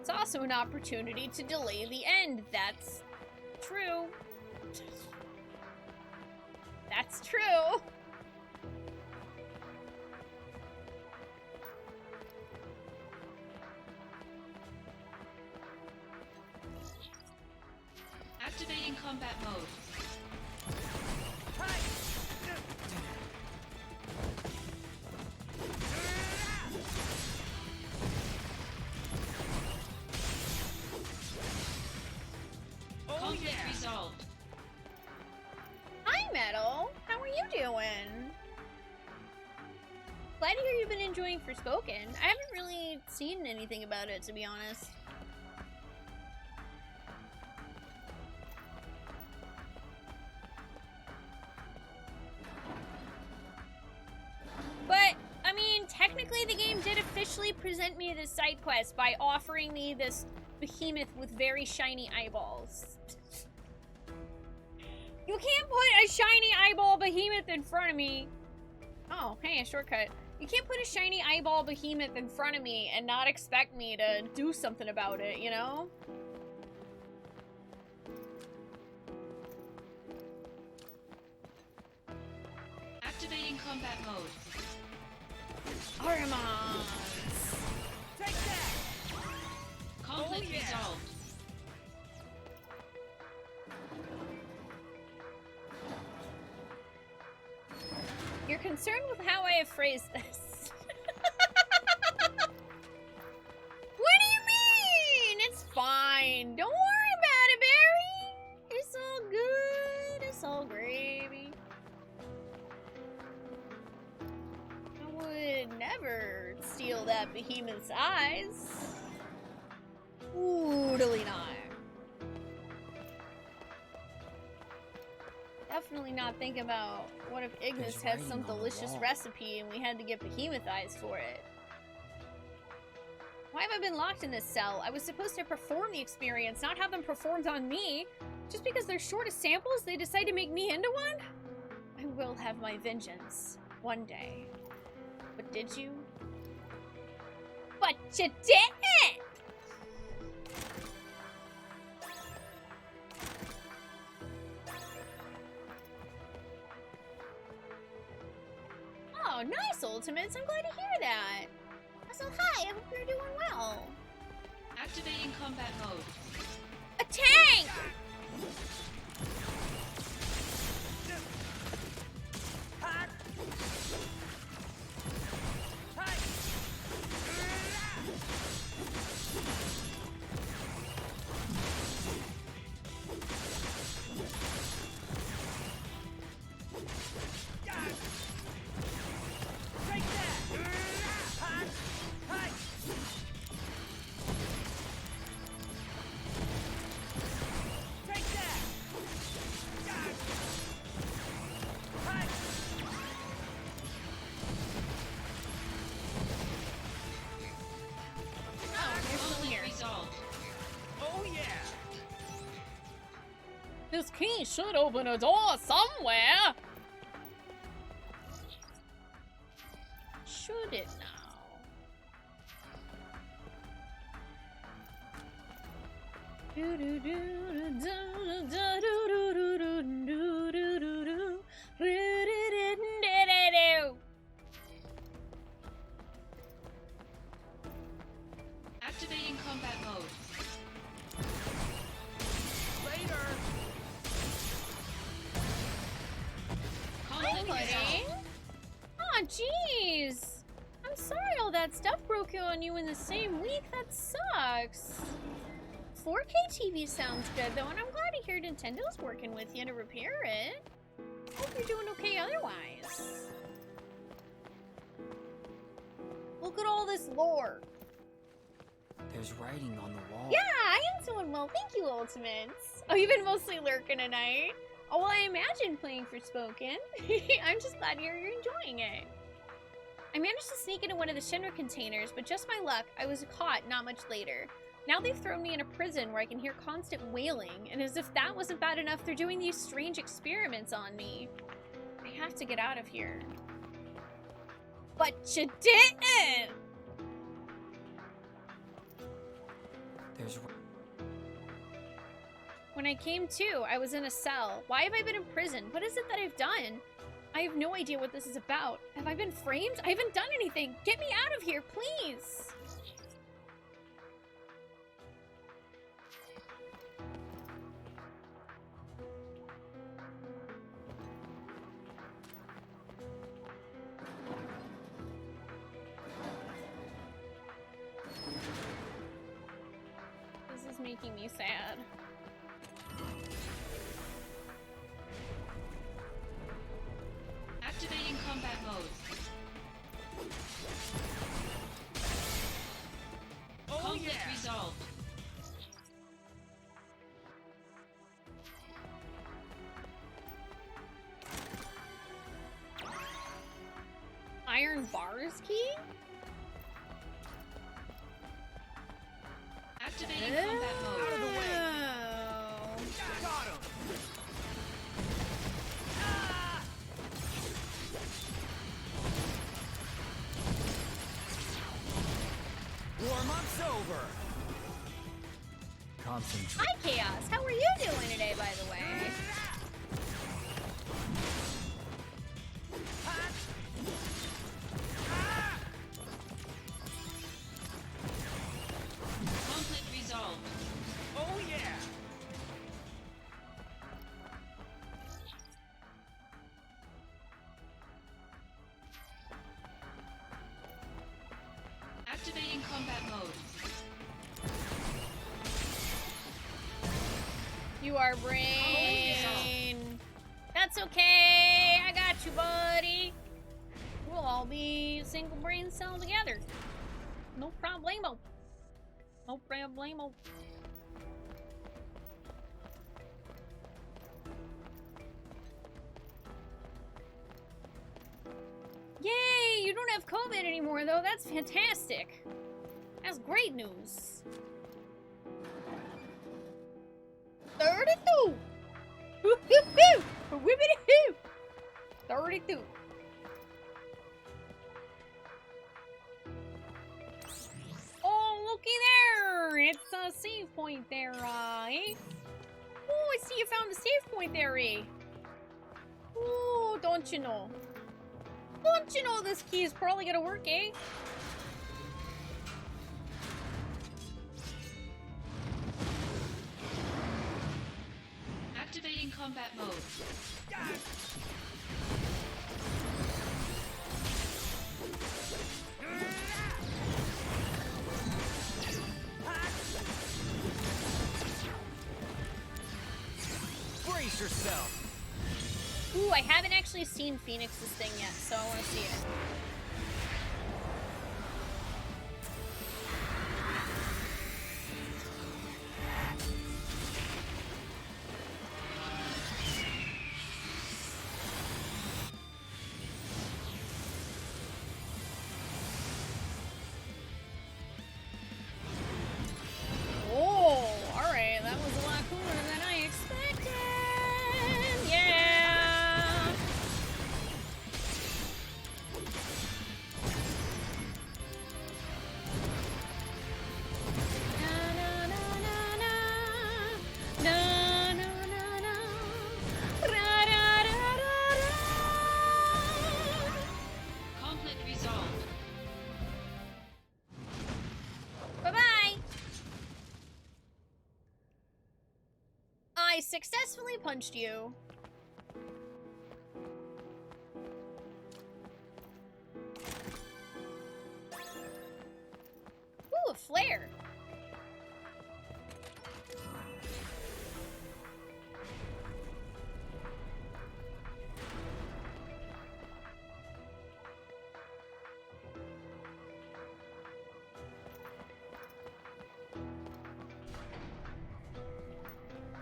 It's also an opportunity to delay the end. That's true. That's true. Activating combat mode. Conflict resolved. Hi, Metal. How are you doing? Glad to hear you've been enjoying Forspoken. I haven't really seen anything about it, to be honest. But, I mean, technically the game did officially present me this side quest by offering me this behemoth with very shiny eyeballs. You can't put a shiny eyeball behemoth in front of me. Oh, hey, a shortcut. You can't put a shiny eyeball behemoth in front of me and not expect me to do something about it, you know? Activating combat mode. Armons! Take that! Conflict resolved. You're concerned with how I have phrased this. What do you mean? It's fine. Don't worry about it, Barry. It's all good. It's all gravy. I would never steal that behemoth's eyes. Totally not. Definitely not think about what if Ignis had some delicious recipe and we had to get behemoth eyes for it. Why have I been locked in this cell? I was supposed to perform the experience, not have them performed on me. Just because they're short of samples, they decide to make me into one? I will have my vengeance one day. But did you? But you didn't! Oh, nice, Ultimates. I'm glad to hear that. So, hi, I hope you're doing well. Activating combat mode. A tank! This key should open a door somewhere. Should it now? Activating combat mode. Later. Conflict Hi, resolved. buddy. Aw, jeez. I'm sorry all that stuff broke on you in the same week. That sucks. 4K TV sounds good, though, and I'm glad to hear Nintendo's working with you to repair it. Hope you're doing okay otherwise. Look at all this lore. There's writing on the wall. Yeah, I am doing well. Thank you, Ultimates. Oh, you've been mostly lurking tonight. Oh, well, I imagine playing for Spoken. I'm just glad you're enjoying it. I managed to sneak into one of the Shinra containers, but just my luck, I was caught not much later. Now they've thrown me in a prison where I can hear constant wailing, and as if that wasn't bad enough, they're doing these strange experiments on me. I have to get out of here. But you didn't! There's When I came to, I was in a cell. Why have I been in prison? What is it that I've done? I have no idea what this is about. Have I been framed? I haven't done anything. Get me out of here, please! This is making me sad. Activating combat mode. Conflict resolved. Iron bars key? Activating combat mode. Out of the way. Oh. Got him. Warm-up's over. Concentrate. Hi, Chaos. How are you doing today, by the way? Conflict resolved. Oh yeah. Activating combat mode. You are brain. That's okay. I got you, buddy. We'll all be a single brain cell together. No problemo. No problemo. Yay! You don't have COVID anymore, though. That's fantastic. That's great news. 32! Woo-hoo-hoo! Whippity-hoo! 32. Oh, looky there! It's a save point there, eh? Oh, I see you found the save point there, eh? Oh, don't you know? Don't you know this key is probably gonna work, eh? Activating combat mode. Brace yourself. Ooh, I haven't actually seen Phoenix's thing yet, so I want to see it. Oh, alright, that was a lot cooler than I expected. successfully punched you. Ooh, a flare.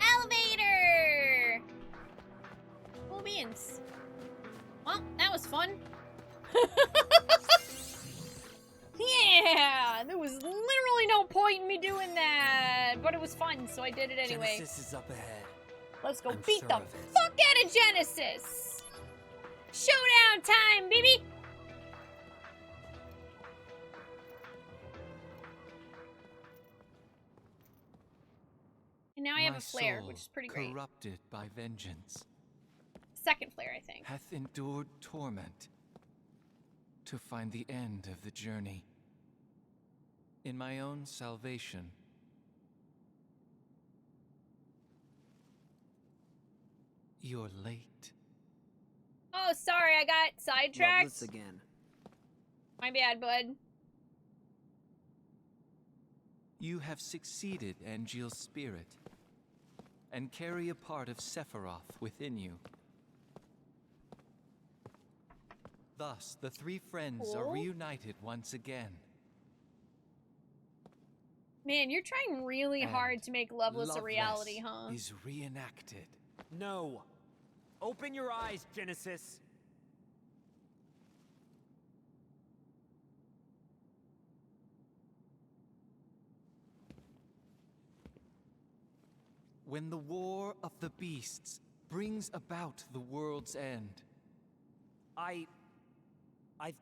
Elevator! Cool beans. Well, that was fun. Yeah! There was literally no point in me doing that, but it was fun, so I did it anyway. Genesis is up ahead. Let's go I'm beat sure the of it. fuck out of Genesis! Showdown time, baby! And now I have My a flare, soul, which is pretty great. corrupted by vengeance, Second flare, I think. hath endured torment to find the end of the journey. In my own salvation, you're late. Oh, sorry, I got sidetracked. Loveless again. My bad, bud. You have succeeded Angeal's spirit, and carry a part of Sephiroth within you. Thus, the three friends are Cool. reunited once again. Man, you're trying really And hard to make Loveless a Loveless reality, huh? is reenacted. No. Open your eyes, Genesis. When the war of the beasts brings about the world's end, I've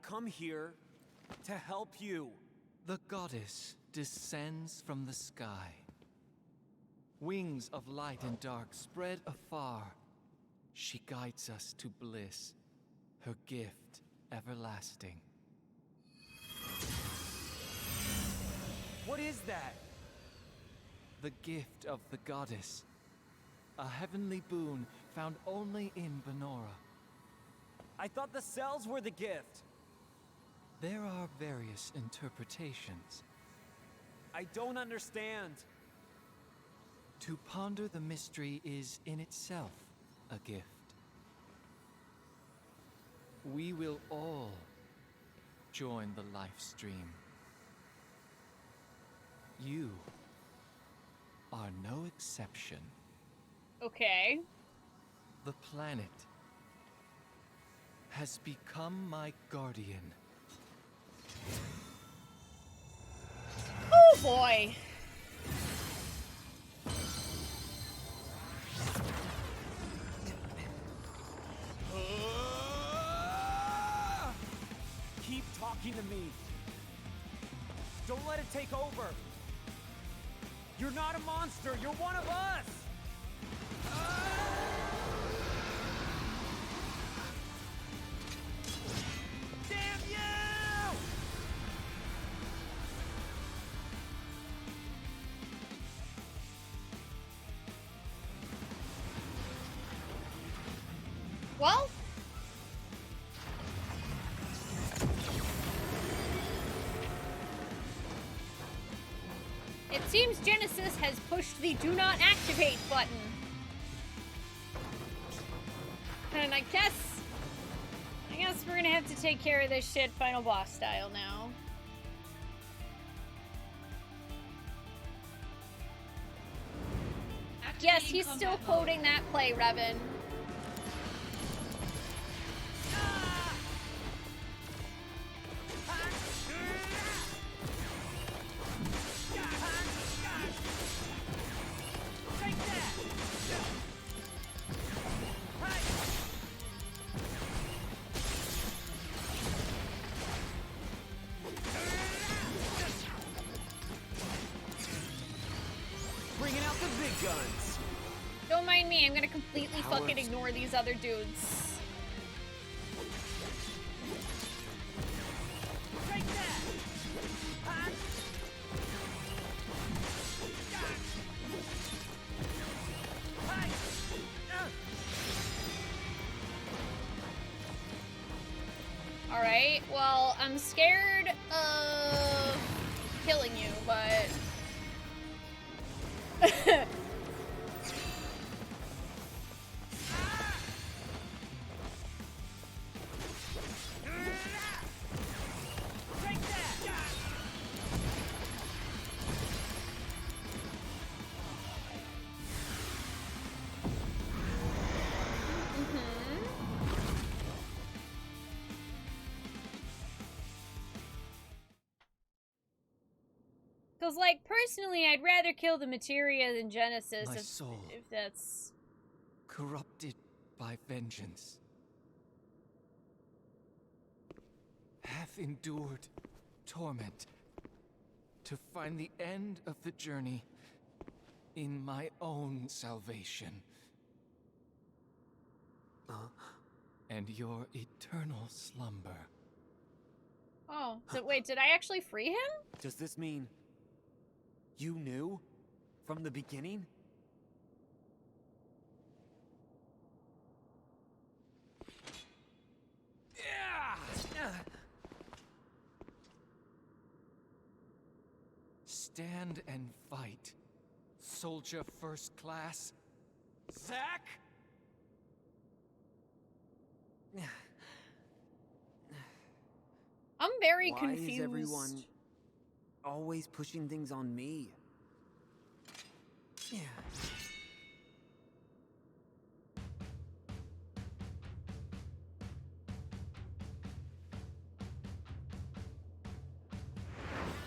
come here to help you. the goddess descends from the sky. Wings of light and dark spread afar. She guides us to bliss, her gift everlasting. What is that? The gift of the goddess. A heavenly boon found only in Benora. I thought the cells were the gift. There are various interpretations. I don't understand. To ponder the mystery is in itself a gift. We will all join the life stream. You are no exception. Okay. The planet has become my guardian. Oh boy. Keep talking to me. Don't let it take over. You're not a monster. You're one of us. Damn you! Well, it seems Genesis has pushed the do not activate button. And I guess we're gonna have to take care of this shit final boss style now. Yes, Activating he's still combat mode. quoting that play, Revan. Bringing out the big guns. Don't mind me, I'm gonna completely Power fucking of- ignore these other dudes. Alright, well, I'm scared of killing you, but... Because, like, personally, I'd rather kill the Materia than Genesis My if, soul. if that's... Corrupted by vengeance. Have endured torment to find the end of the journey in my own salvation. And your eternal slumber. Oh, so wait, did I actually free him? Does this mean you knew from the beginning? Stand and fight, soldier first class. Zack! I'm very Why confused. is everyone always pushing things on me? Yeah.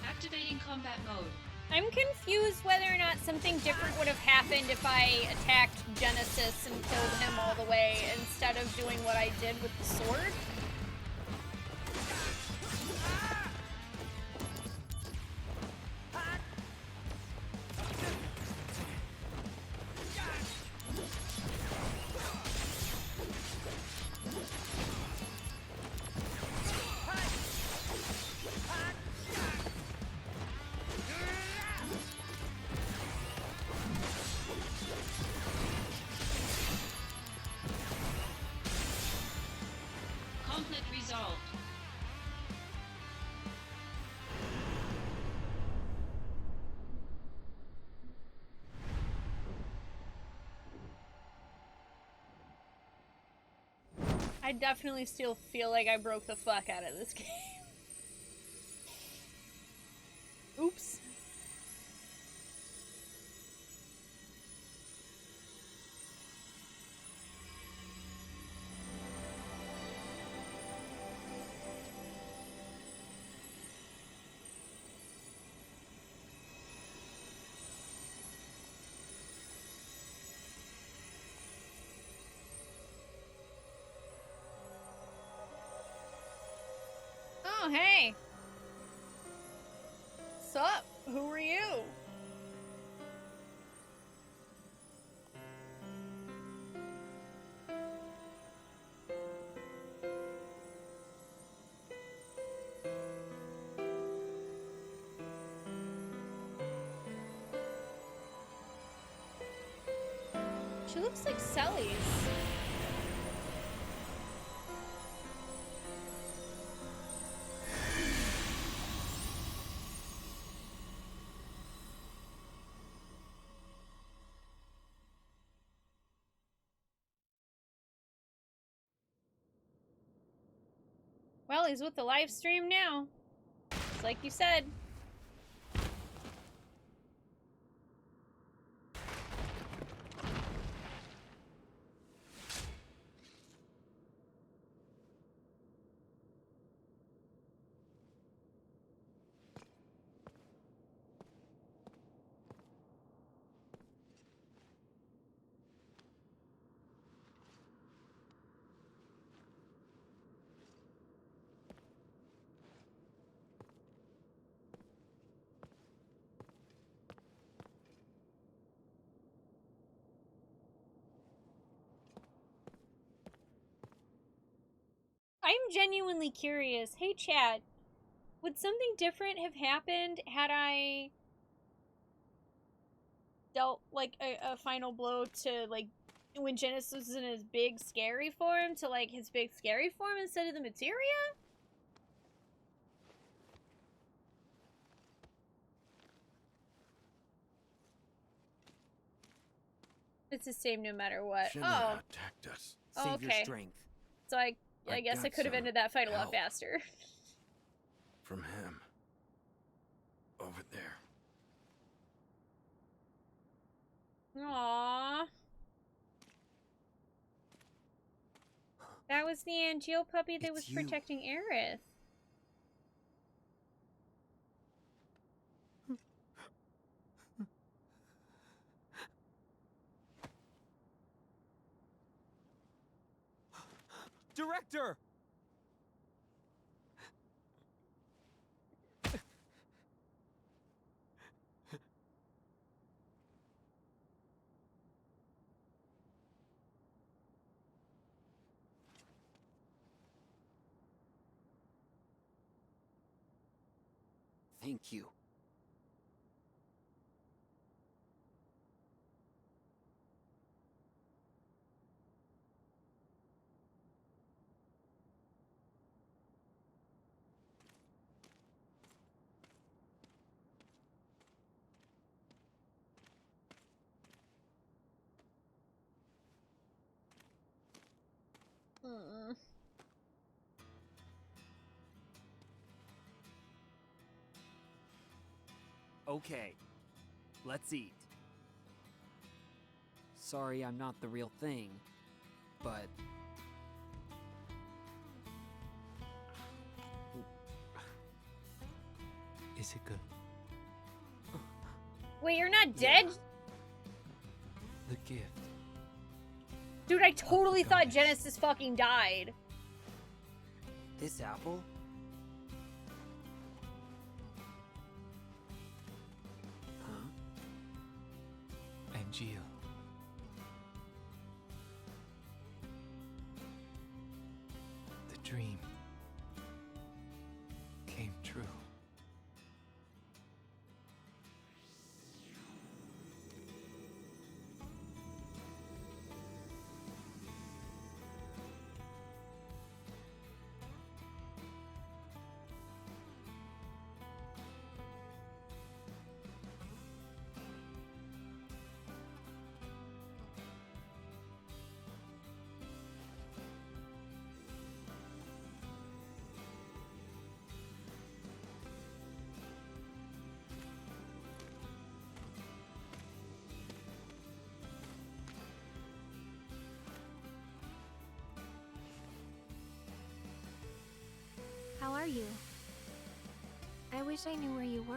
Activating combat mode. I'm confused whether or not something different would have happened if I attacked Genesis and killed him all the way instead of doing what I did with the sword. Conflict resolved. I definitely still feel like I broke the fuck out of this game. Oops. Oh, hey. Sup? Who are you? She looks like Selly's. Well, he's with the live stream now. Just like you said. I'm genuinely curious. Hey, Chad, would something different have happened had I dealt, like, a final blow to, like, when Genesis was in his big scary form to, like, his big scary form instead of the Materia? It's the same no matter what. Chimera attacked us. Save okay. your strength. So I I guess I got could have some ended that fight a lot help. faster. From him. Over there. Aww. That was the Angeal puppy that It's was you. protecting Aerith. Director! Thank you. Mm. Okay, let's eat. Sorry I'm not the real thing, but... Is it good? Wait, you're not dead? The gift. Dude, I totally Oh, thought goddess. Genesis fucking died. This apple? Huh? Angeal. The dream came true. How are you? I wish I knew where you were.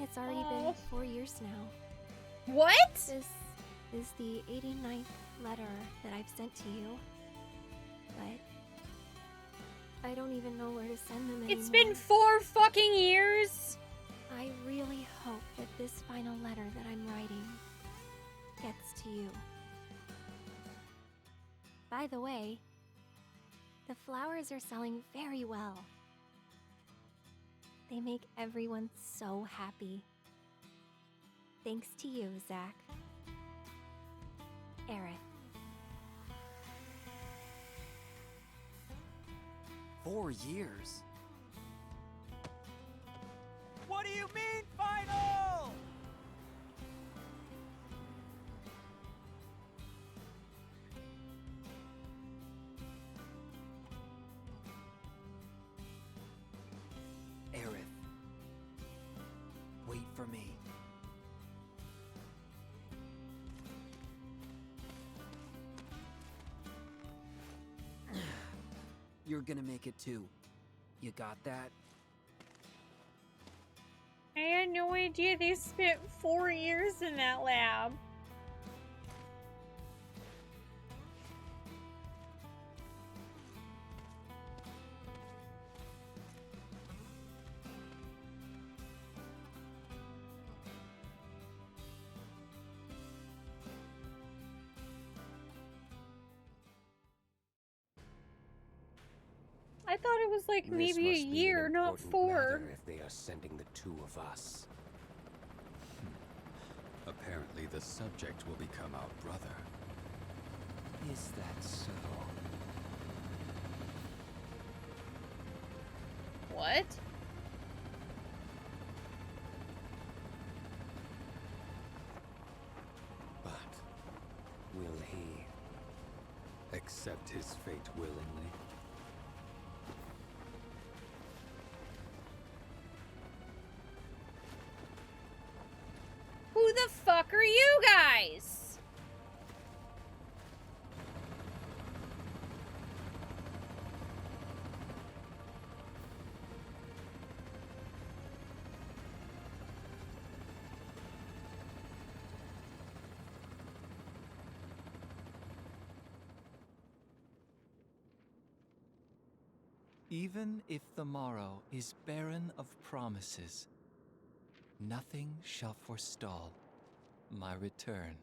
It's already been 4 years now. What? This is the 89th letter that I've sent to you. But I don't even know where to send them anymore. It's been 4 fucking years? I really hope that this final letter that I'm writing gets to you. By the way, the flowers are selling very well. They make everyone so happy. Thanks to you, Zach. Aerith. 4 years? What do you mean, final? Aerith, wait for me. You're gonna make it too. You got that? I had no idea they spent 4 years in that lab. I thought it was like maybe a This must be an year, not important 4. matter if they are sending the two of us. Apparently the subject will become our brother. Is that so? What? But this fate willingly. Who the fuck are you guys? Even if the morrow is barren of promises, nothing shall forestall my return.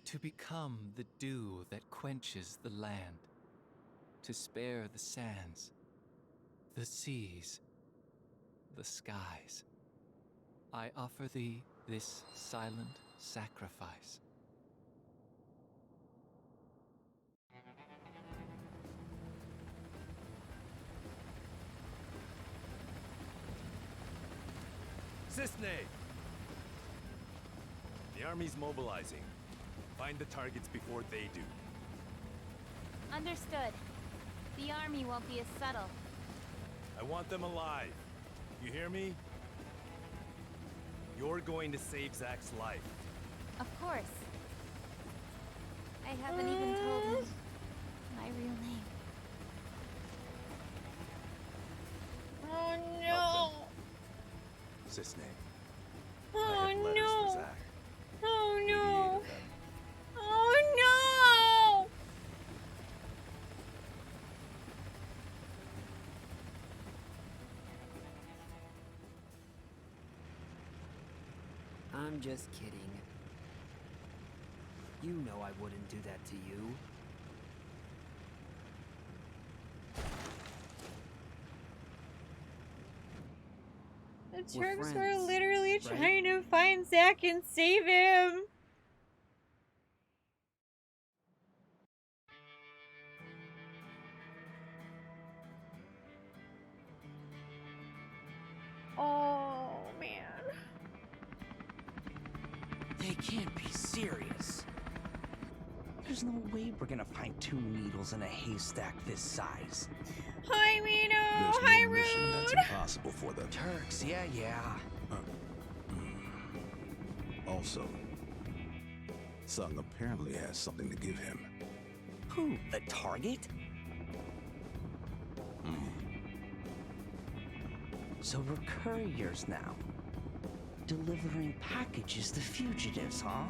To become the dew that quenches the land, to spare the sands, the seas, the skies, I offer thee this silent sacrifice. Cisne! The army's mobilizing. Find the targets before they do. Understood. The army won't be as subtle. I want them alive. You hear me? You're going to save Zack's life. Of course. I haven't even told him my real name. Oh no! Cisne. Oh letters no! for Zack. Oh no! Mediated them. Oh no! I'm just kidding. You know I wouldn't do that to you. The We're Turks were friends, literally right? trying to find Zack and save him. Oh man. They can't be serious. There's no way we're gonna find two needles in a haystack this size. Hi, Mino. There's Hi, no mission that's Rude. impossible for them. Turks, yeah. Also, Sung apparently has something to give him. Who? The target? So we're couriers now. Delivering packages to fugitives, huh?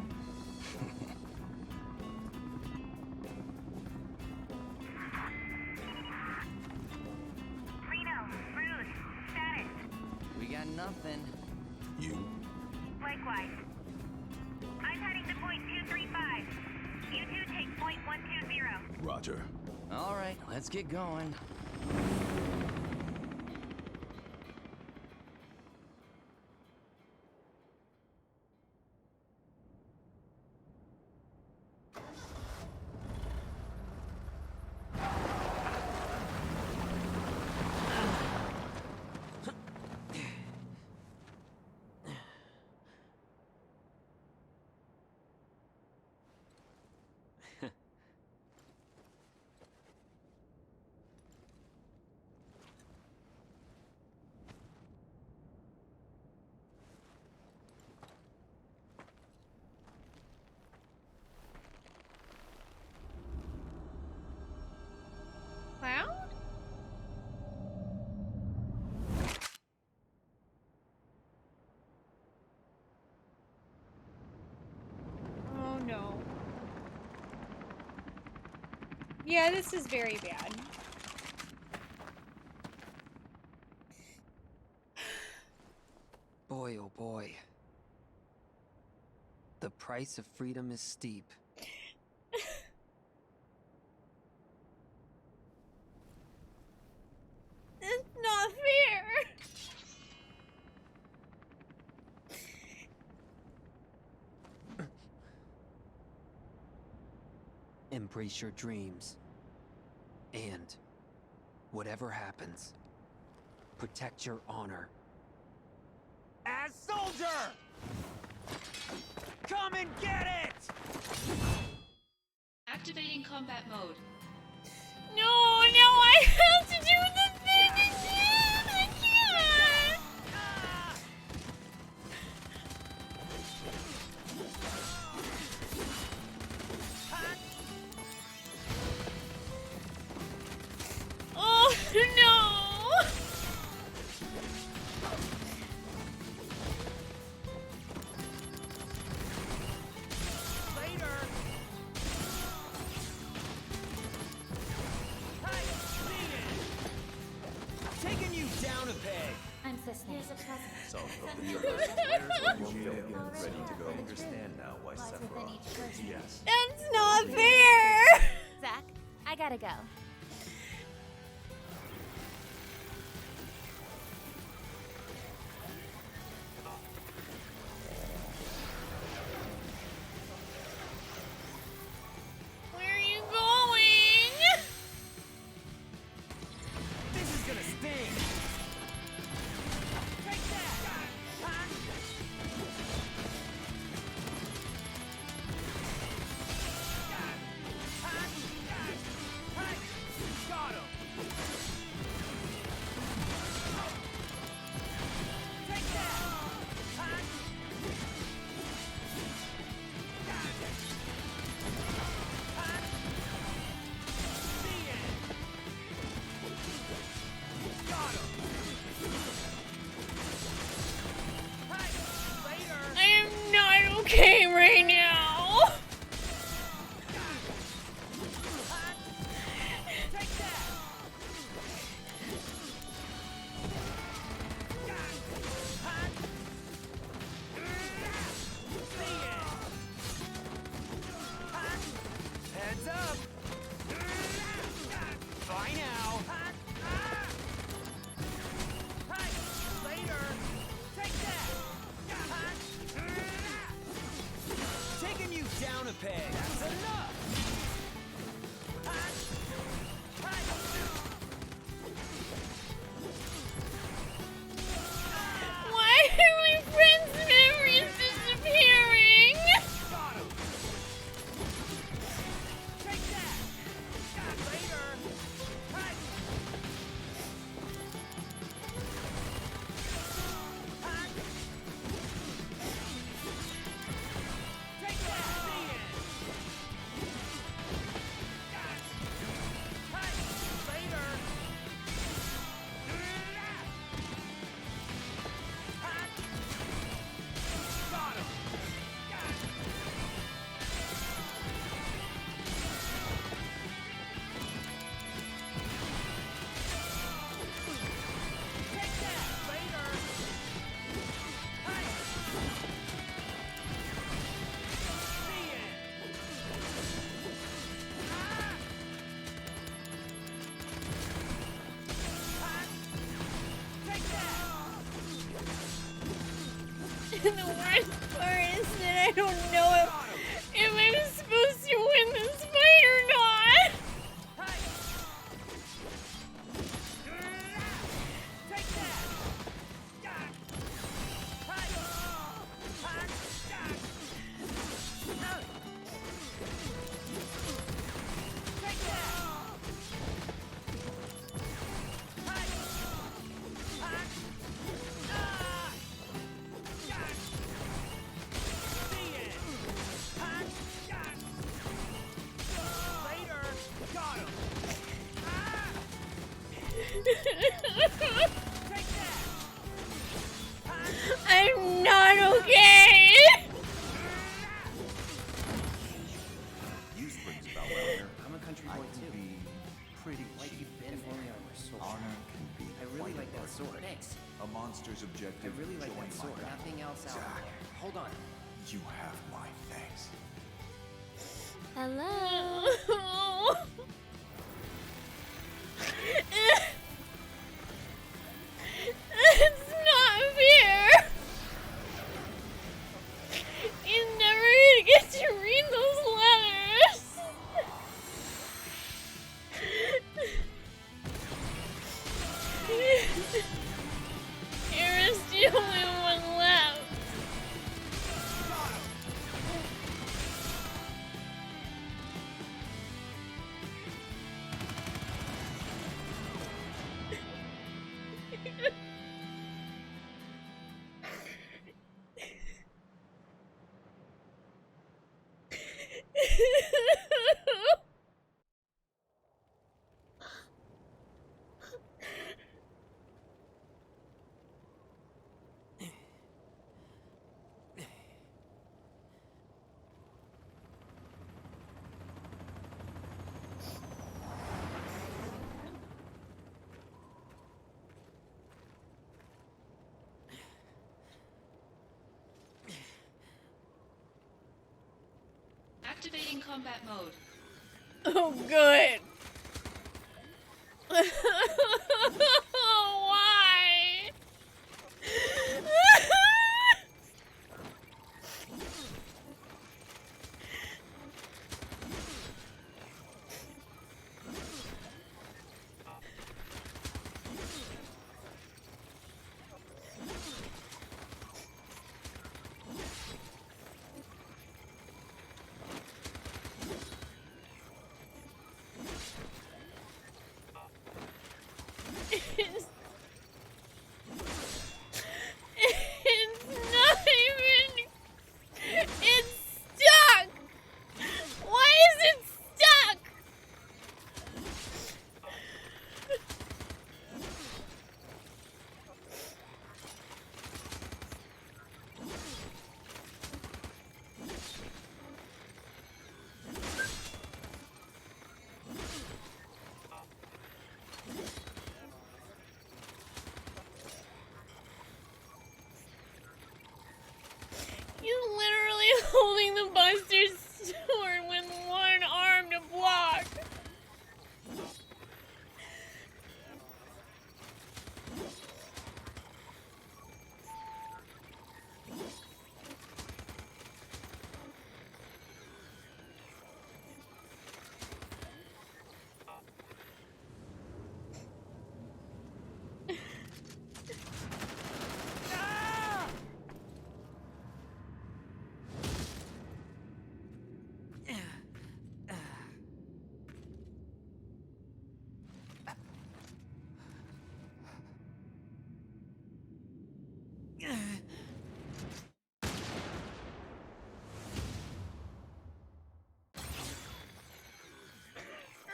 Reno, Rude, status. We got nothing. You? Likewise. I'm heading to point 235. You two take point 120. Roger. All right, let's get going. Cloud? Oh no. Yeah, this is very bad. Boy, oh boy. The price of freedom is steep. It's not fair. Embrace your dreams. And, whatever happens, protect your honor. soldier! Come and get it! Activating combat mode. No, I have to do the thing again! I can't! Oh, no! Taking you down a peg! I'm Cicely. Here's a present. Some of the newest players are ready to go. I understand now why Lies within Sephiroth each person. yes. That's not fair! Zach, I gotta go. Where are you going? This is gonna sting! Take that! Got him! Take that! Got him! I am not okay right now. Take that! Heads up! Bye now! Later! Take that! Taking you down a peg! That's enough! Why are my friends' memories disappearing? Got him! Take that! Later! Take that! Later! Got him! Take that! Later! See it! Take that! And the worst part is that I don't know if I'm supposed to win this fight or not. Take that! Take Later! Got him! Take that! I'm not okay. You springs about well. I'm a country I boy can too. be pretty Like cheap. you've been If there. only I were so Honor can be I really quite like that a sword. Thanks. A monster's I objective. really like join that my sword. battle. Nothing else out Zack, there. Hold on. you have my thanks. Hello. It's not fair. You never gonna get to read those letters. Era's the only one left. Activating combat mode. Oh, good. Why? It's not even. It's stuck! Why is it stuck? He's literally holding the Buster's sword with one arm to block.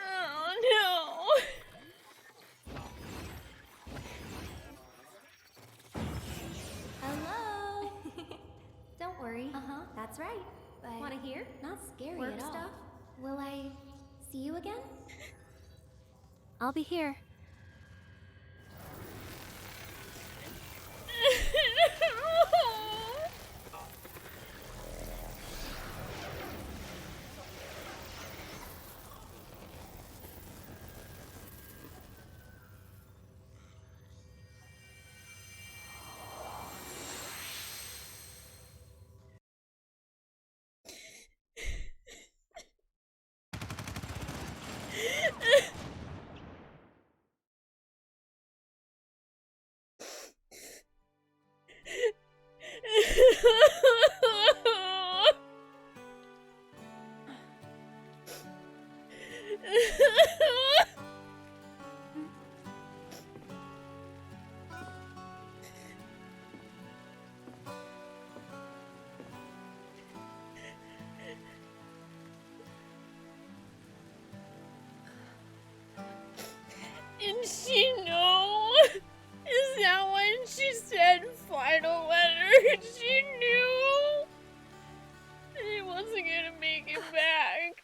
Oh Hello. Don't worry. That's right. But want to hear? Not scary work at all. stuff? Will I see you again? I'll be here. Did she know? Is that when she said final letter? She knew she wasn't gonna make it back.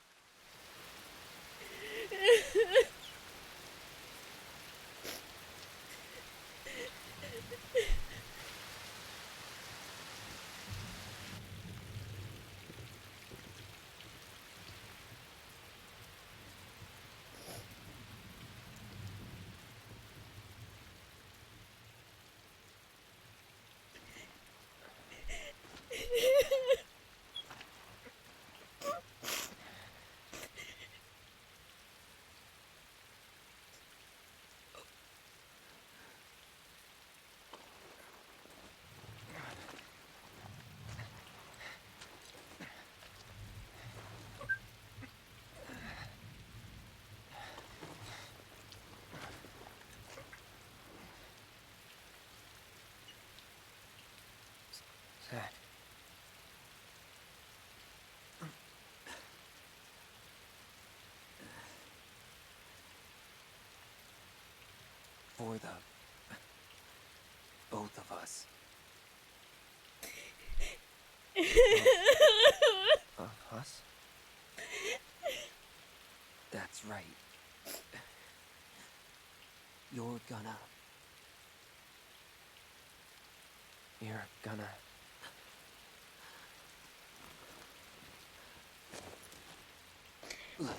For the both of us. Of us? That's right. You're gonna Will be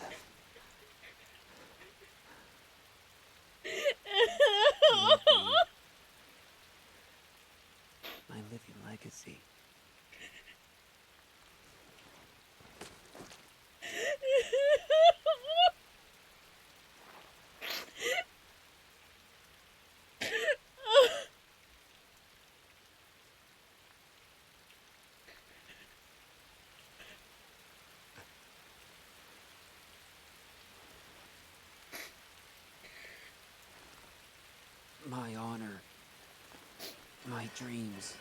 my living legacy. My honor. My dreams.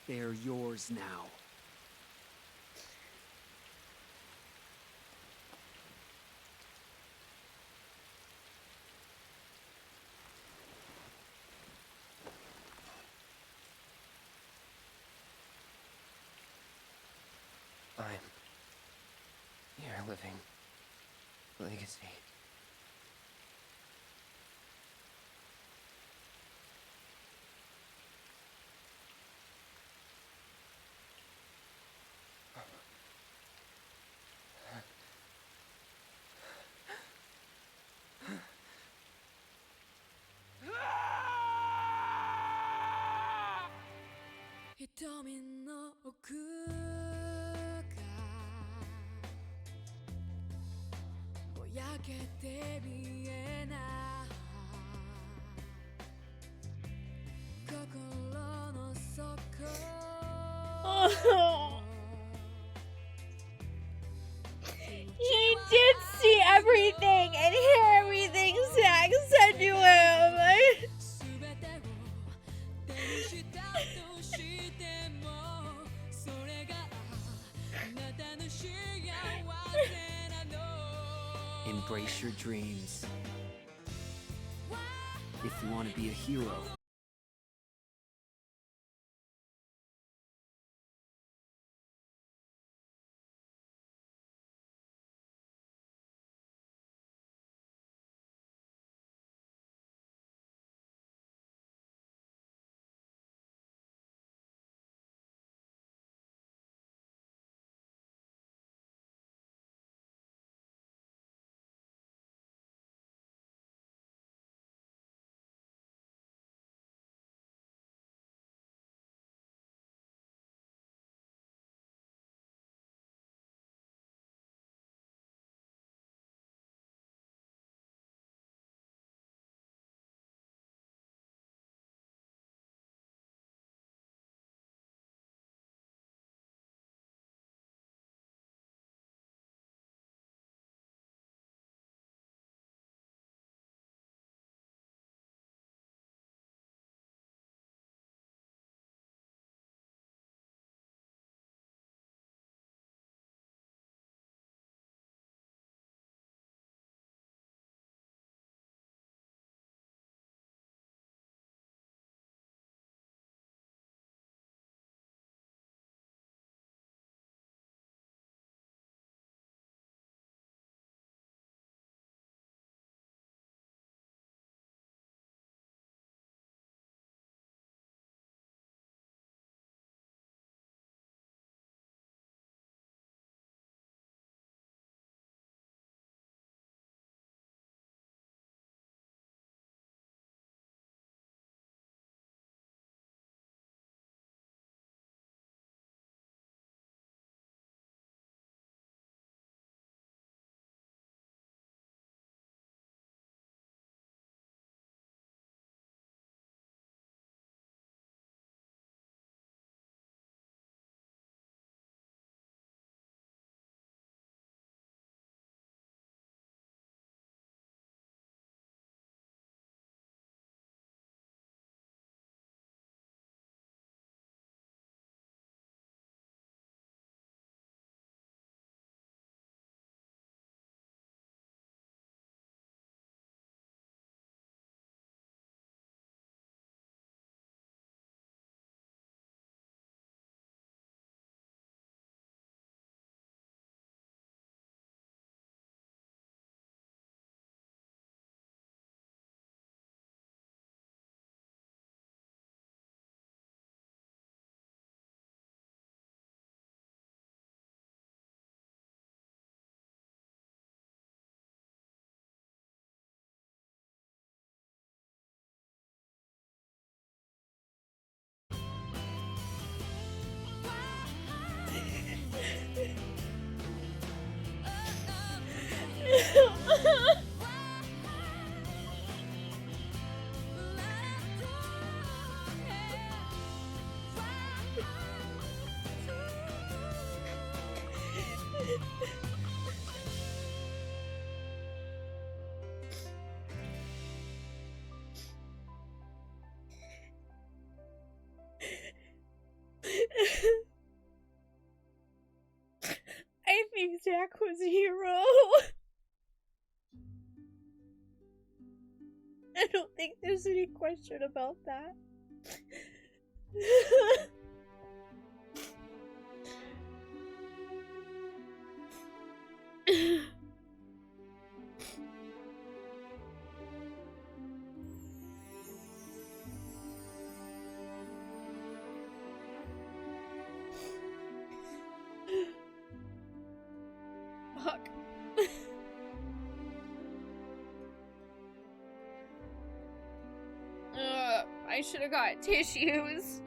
They're yours now. I'm your living legacy. Oh. He did see everything and hear everything Zack said to him. Embrace your dreams. If you want to be a hero, Zach was a hero. I don't think there's any question about that. Fuck. I should have got tissues.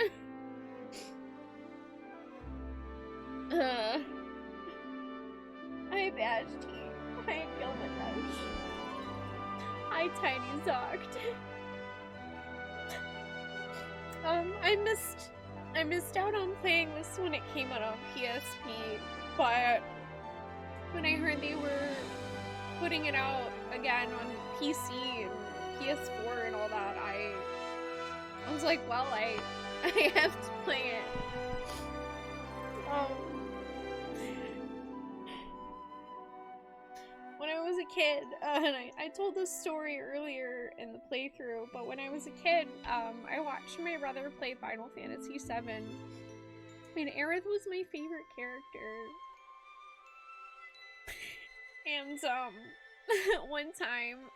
Hi, Vashti. Hi, Gilgamesh. Hi, Tiny Zoct. I missed out on playing this when it came out on PSP, but when I heard they were putting it out again on PC and PS4 and all that, I was like, well, I have to play it. When I was a kid, and I told this story earlier in the playthrough, but when I was a kid, I watched my brother play Final Fantasy VII, and Aerith was my favorite character. And, one time,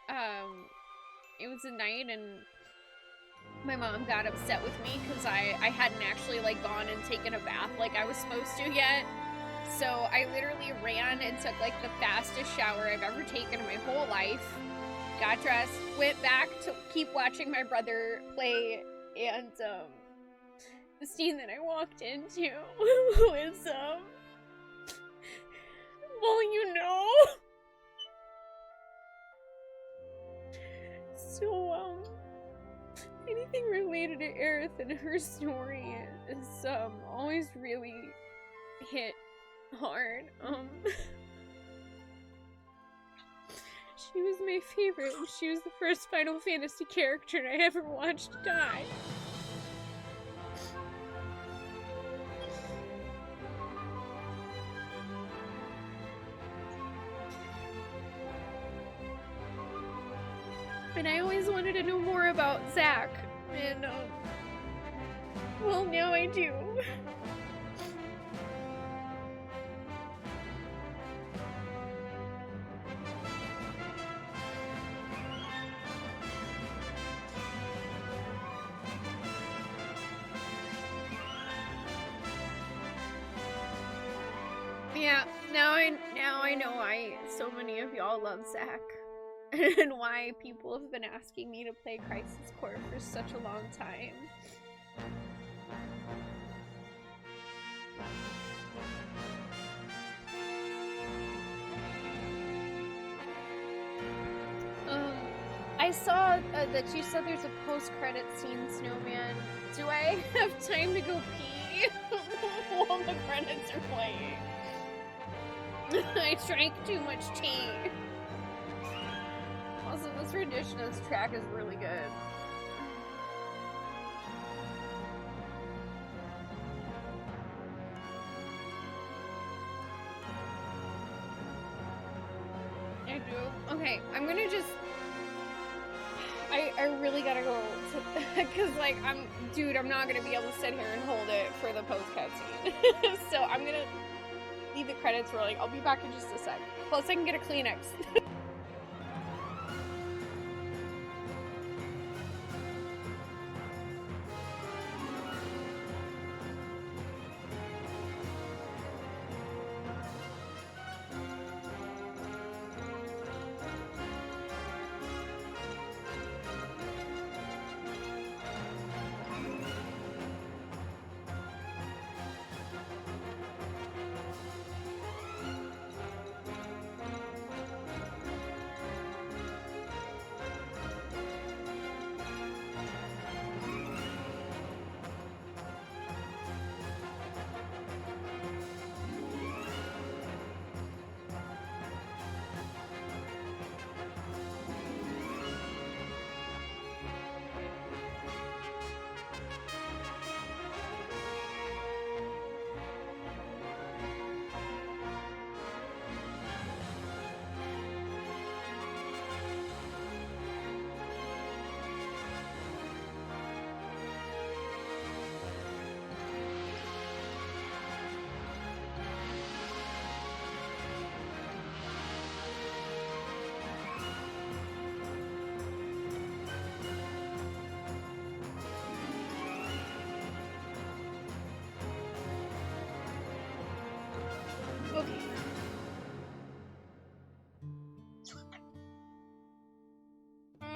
it was a night, and my mom got upset with me because I hadn't actually, like, gone and taken a bath like I was supposed to yet. So I literally ran and took, like, the fastest shower I've ever taken in my whole life, got dressed, went back to keep watching my brother play, and, the scene that I walked into was, well, you know. So, anything related to Aerith and her story is, always really hit hard. She was my favorite, and she was the first Final Fantasy character I ever watched die. And I always wanted to know more about Zach, and, well, now I do. Yeah, now I know why so many of y'all love Zach. And why people have been asking me to play Crisis Core for such a long time. I saw that you said there's a post-credit scene, Snowman. Do I have time to go pee while the credits are playing? I drank too much tea. Also, this rendition of this track is really good. I do. Okay, I'm gonna just... I really gotta go to... Because, like, I'm not gonna be able to sit here and hold it for the post-cut scene. So I'm gonna leave the credits rolling. I'll be back in just a sec. Plus, I can get a Kleenex.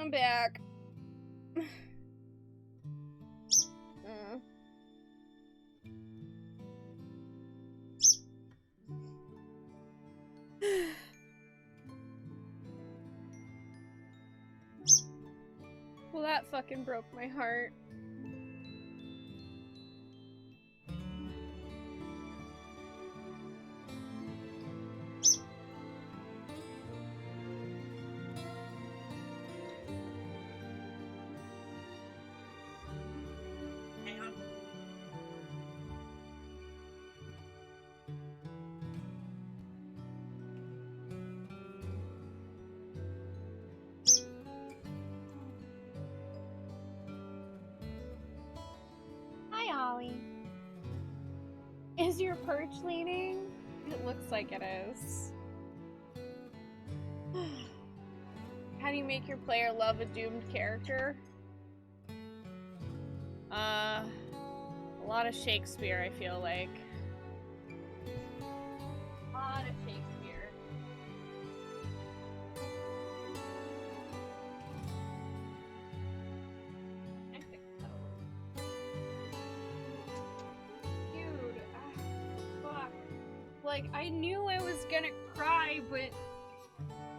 I'm back. Well, that fucking broke my heart. Hi, Ollie. Is your perch leaning? It looks like it is. How do you make your player love a doomed character? A lot of Shakespeare, I feel like. A lot of Shakespeare. I think so. Dude, fuck. Like, I knew I was gonna cry, but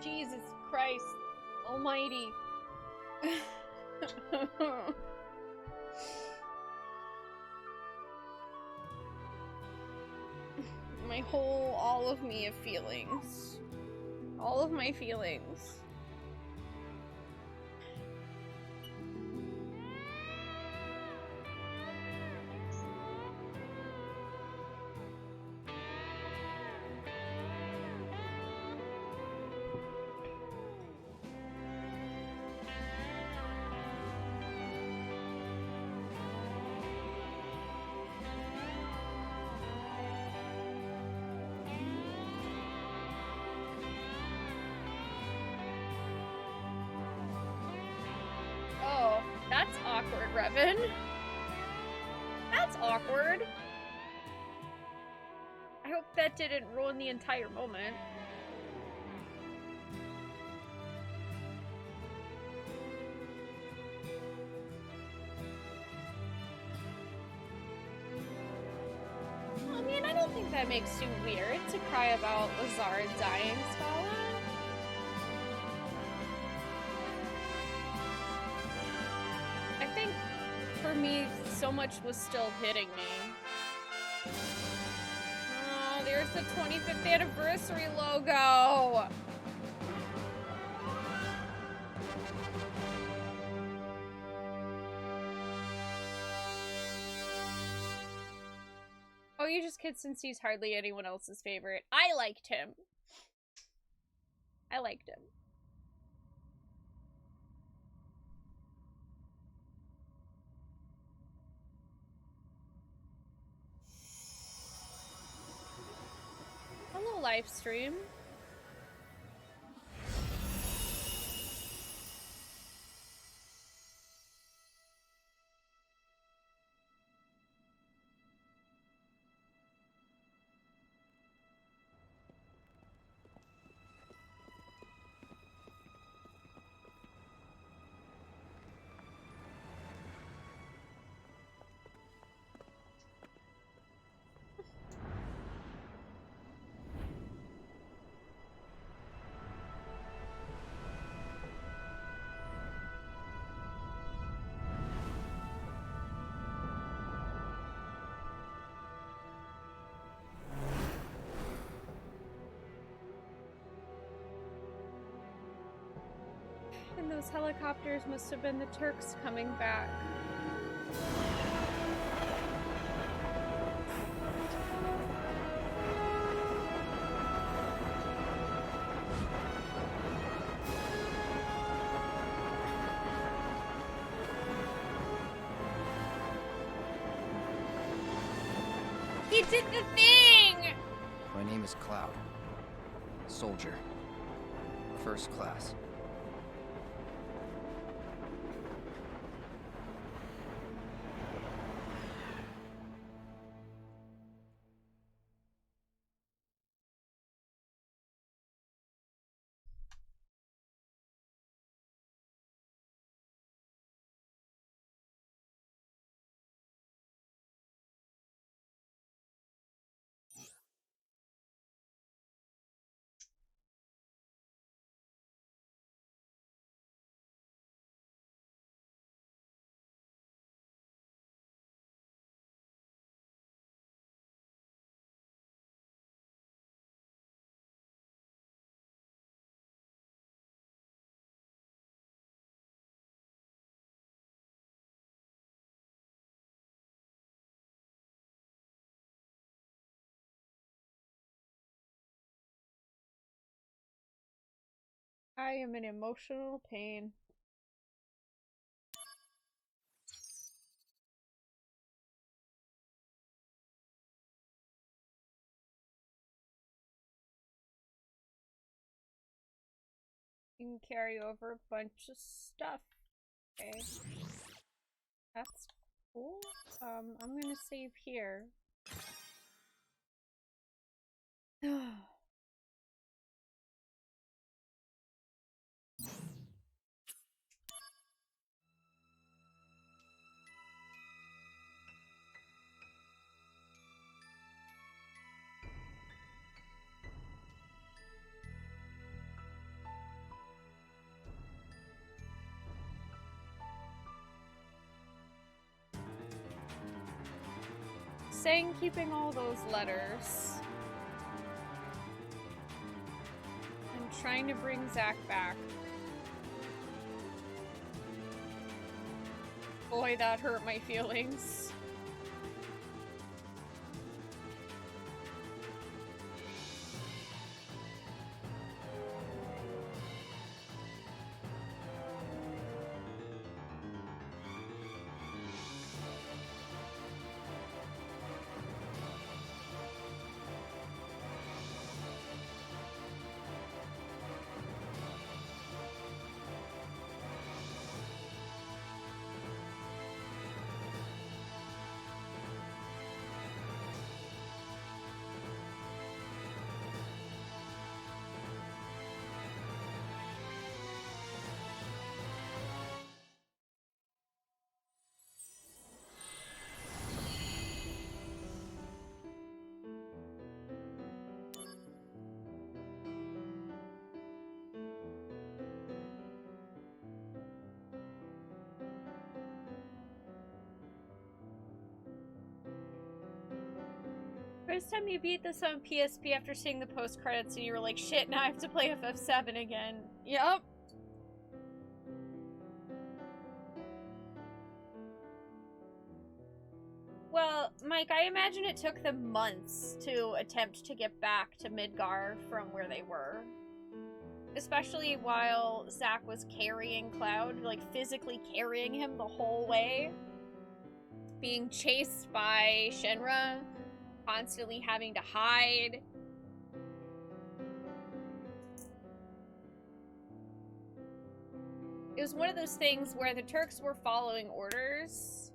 Jesus Christ almighty. All of me of feelings. All of my feelings. That's awkward, Revan. That's awkward. I hope that didn't ruin the entire moment. I mean, I don't think that makes you weird to cry about Lazar dying, Scala. I think, for me, so much was still hitting me. Oh, there's the 25th anniversary logo! Oh, you just kid since he's hardly anyone else's favorite. I liked him. I liked him. Hello, live stream. And those helicopters must have been the Turks coming back. He did the thing! My name is Cloud. Soldier. First class. I am in emotional pain. You can carry over a bunch of stuff. Okay. That's cool. I'm gonna save here. Saying keeping all those letters. I'm trying to bring Zach back. Boy, that hurt my feelings. First time you beat this on PSP after seeing the post-credits and you were like, shit, now I have to play FF7 again. Yup. Well, Mike, I imagine it took them months to attempt to get back to Midgar from where they were. Especially while Zack was carrying Cloud, like physically carrying him the whole way. Being chased by Shinra. Constantly having to hide. It was one of those things where the Turks were following orders.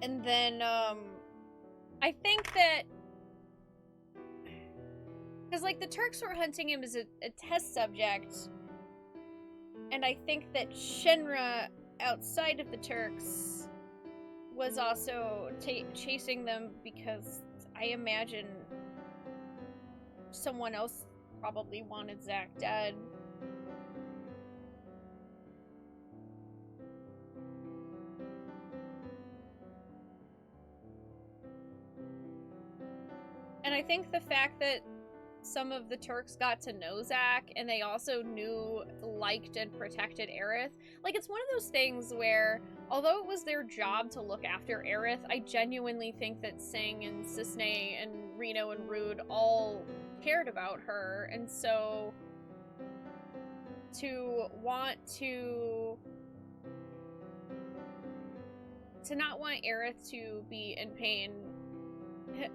And then, I think that... Because, like, the Turks were hunting him as a test subject. And I think that Shinra, outside of the Turks, was also chasing them because I imagine someone else probably wanted Zack dead. And I think the fact that some of the Turks got to know Zack and they also knew, liked, and protected Aerith. Like, it's one of those things where, although it was their job to look after Aerith, I genuinely think that Singh and Cisne and Reno and Rude all cared about her. And so, to want to not want Aerith to be in pain,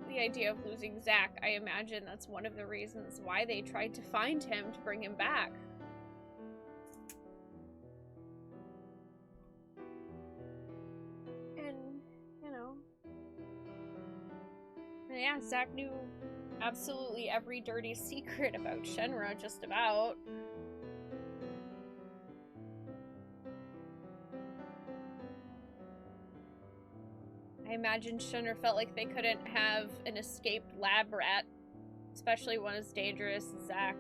the idea of losing Zack, I imagine that's one of the reasons why they tried to find him to bring him back. And, you know... And yeah, Zack knew absolutely every dirty secret about Shinra, just about. I imagine Shinra felt like they couldn't have an escaped lab rat, especially one as dangerous as Zack.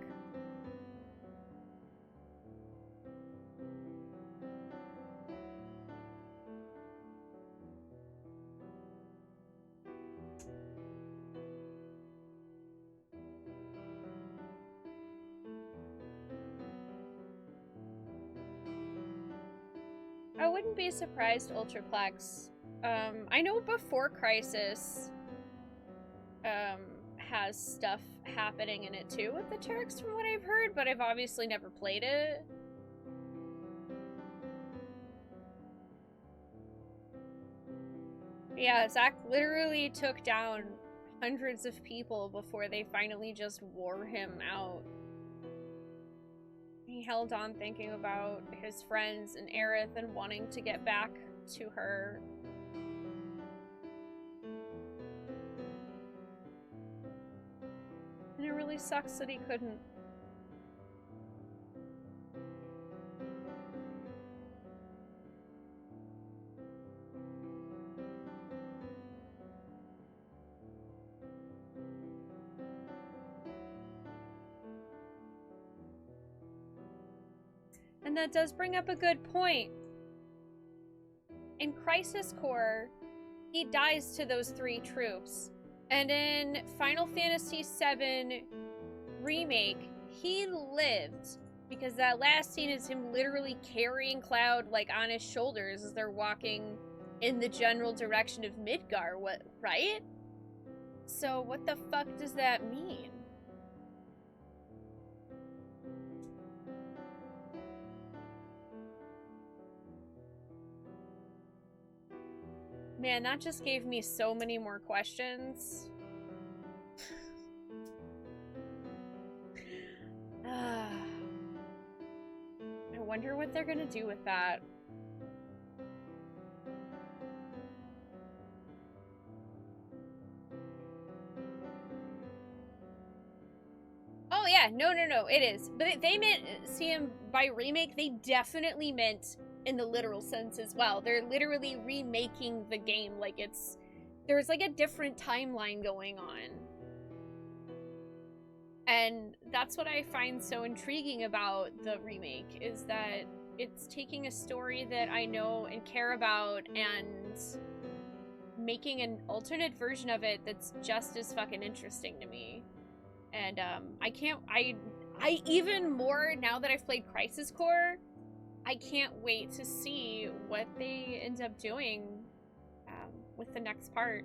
I wouldn't be surprised Ultraplex. I know before Crisis has stuff happening in it too with the Turks from what I've heard, but I've obviously never played it. Yeah, Zack literally took down hundreds of people before they finally just wore him out. He held on thinking about his friends and Aerith and wanting to get back to her. And it really sucks that he couldn't. And that does bring up a good point. In Crisis Core, he dies to those 3 troops. And in Final Fantasy VII Remake, he lived. Because that last scene is him literally carrying Cloud, like, on his shoulders as they're walking in the general direction of Midgar, right? So what the fuck does that mean? Man, that just gave me so many more questions. I wonder what they're gonna do with that. Oh yeah, no, it is. But they meant, see him by remake, they definitely meant in the literal sense as well. They're literally remaking the game like there's like a different timeline going on. And that's what I find so intriguing about the remake, is that it's taking a story that I know and care about and making an alternate version of it that's just as fucking interesting to me. And I even more, now that I've played Crisis Core, I can't wait to see what they end up doing with the next part.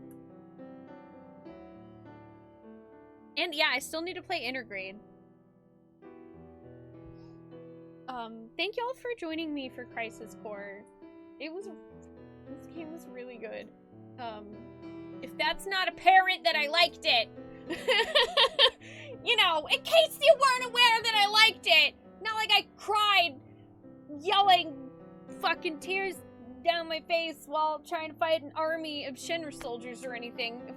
And yeah, I still need to play Intergrade. Thank y'all for joining me for Crisis Core. This game was really good. If that's not apparent that I liked it. You know, in case you weren't aware that I liked it. Not like I cried yelling fucking tears down my face while trying to fight an army of Shinra soldiers or anything.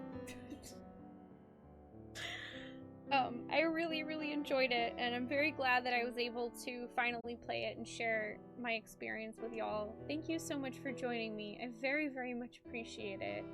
I really, really enjoyed it, and I'm very glad that I was able to finally play it and share my experience with y'all. Thank you so much for joining me. I very, very much appreciate it.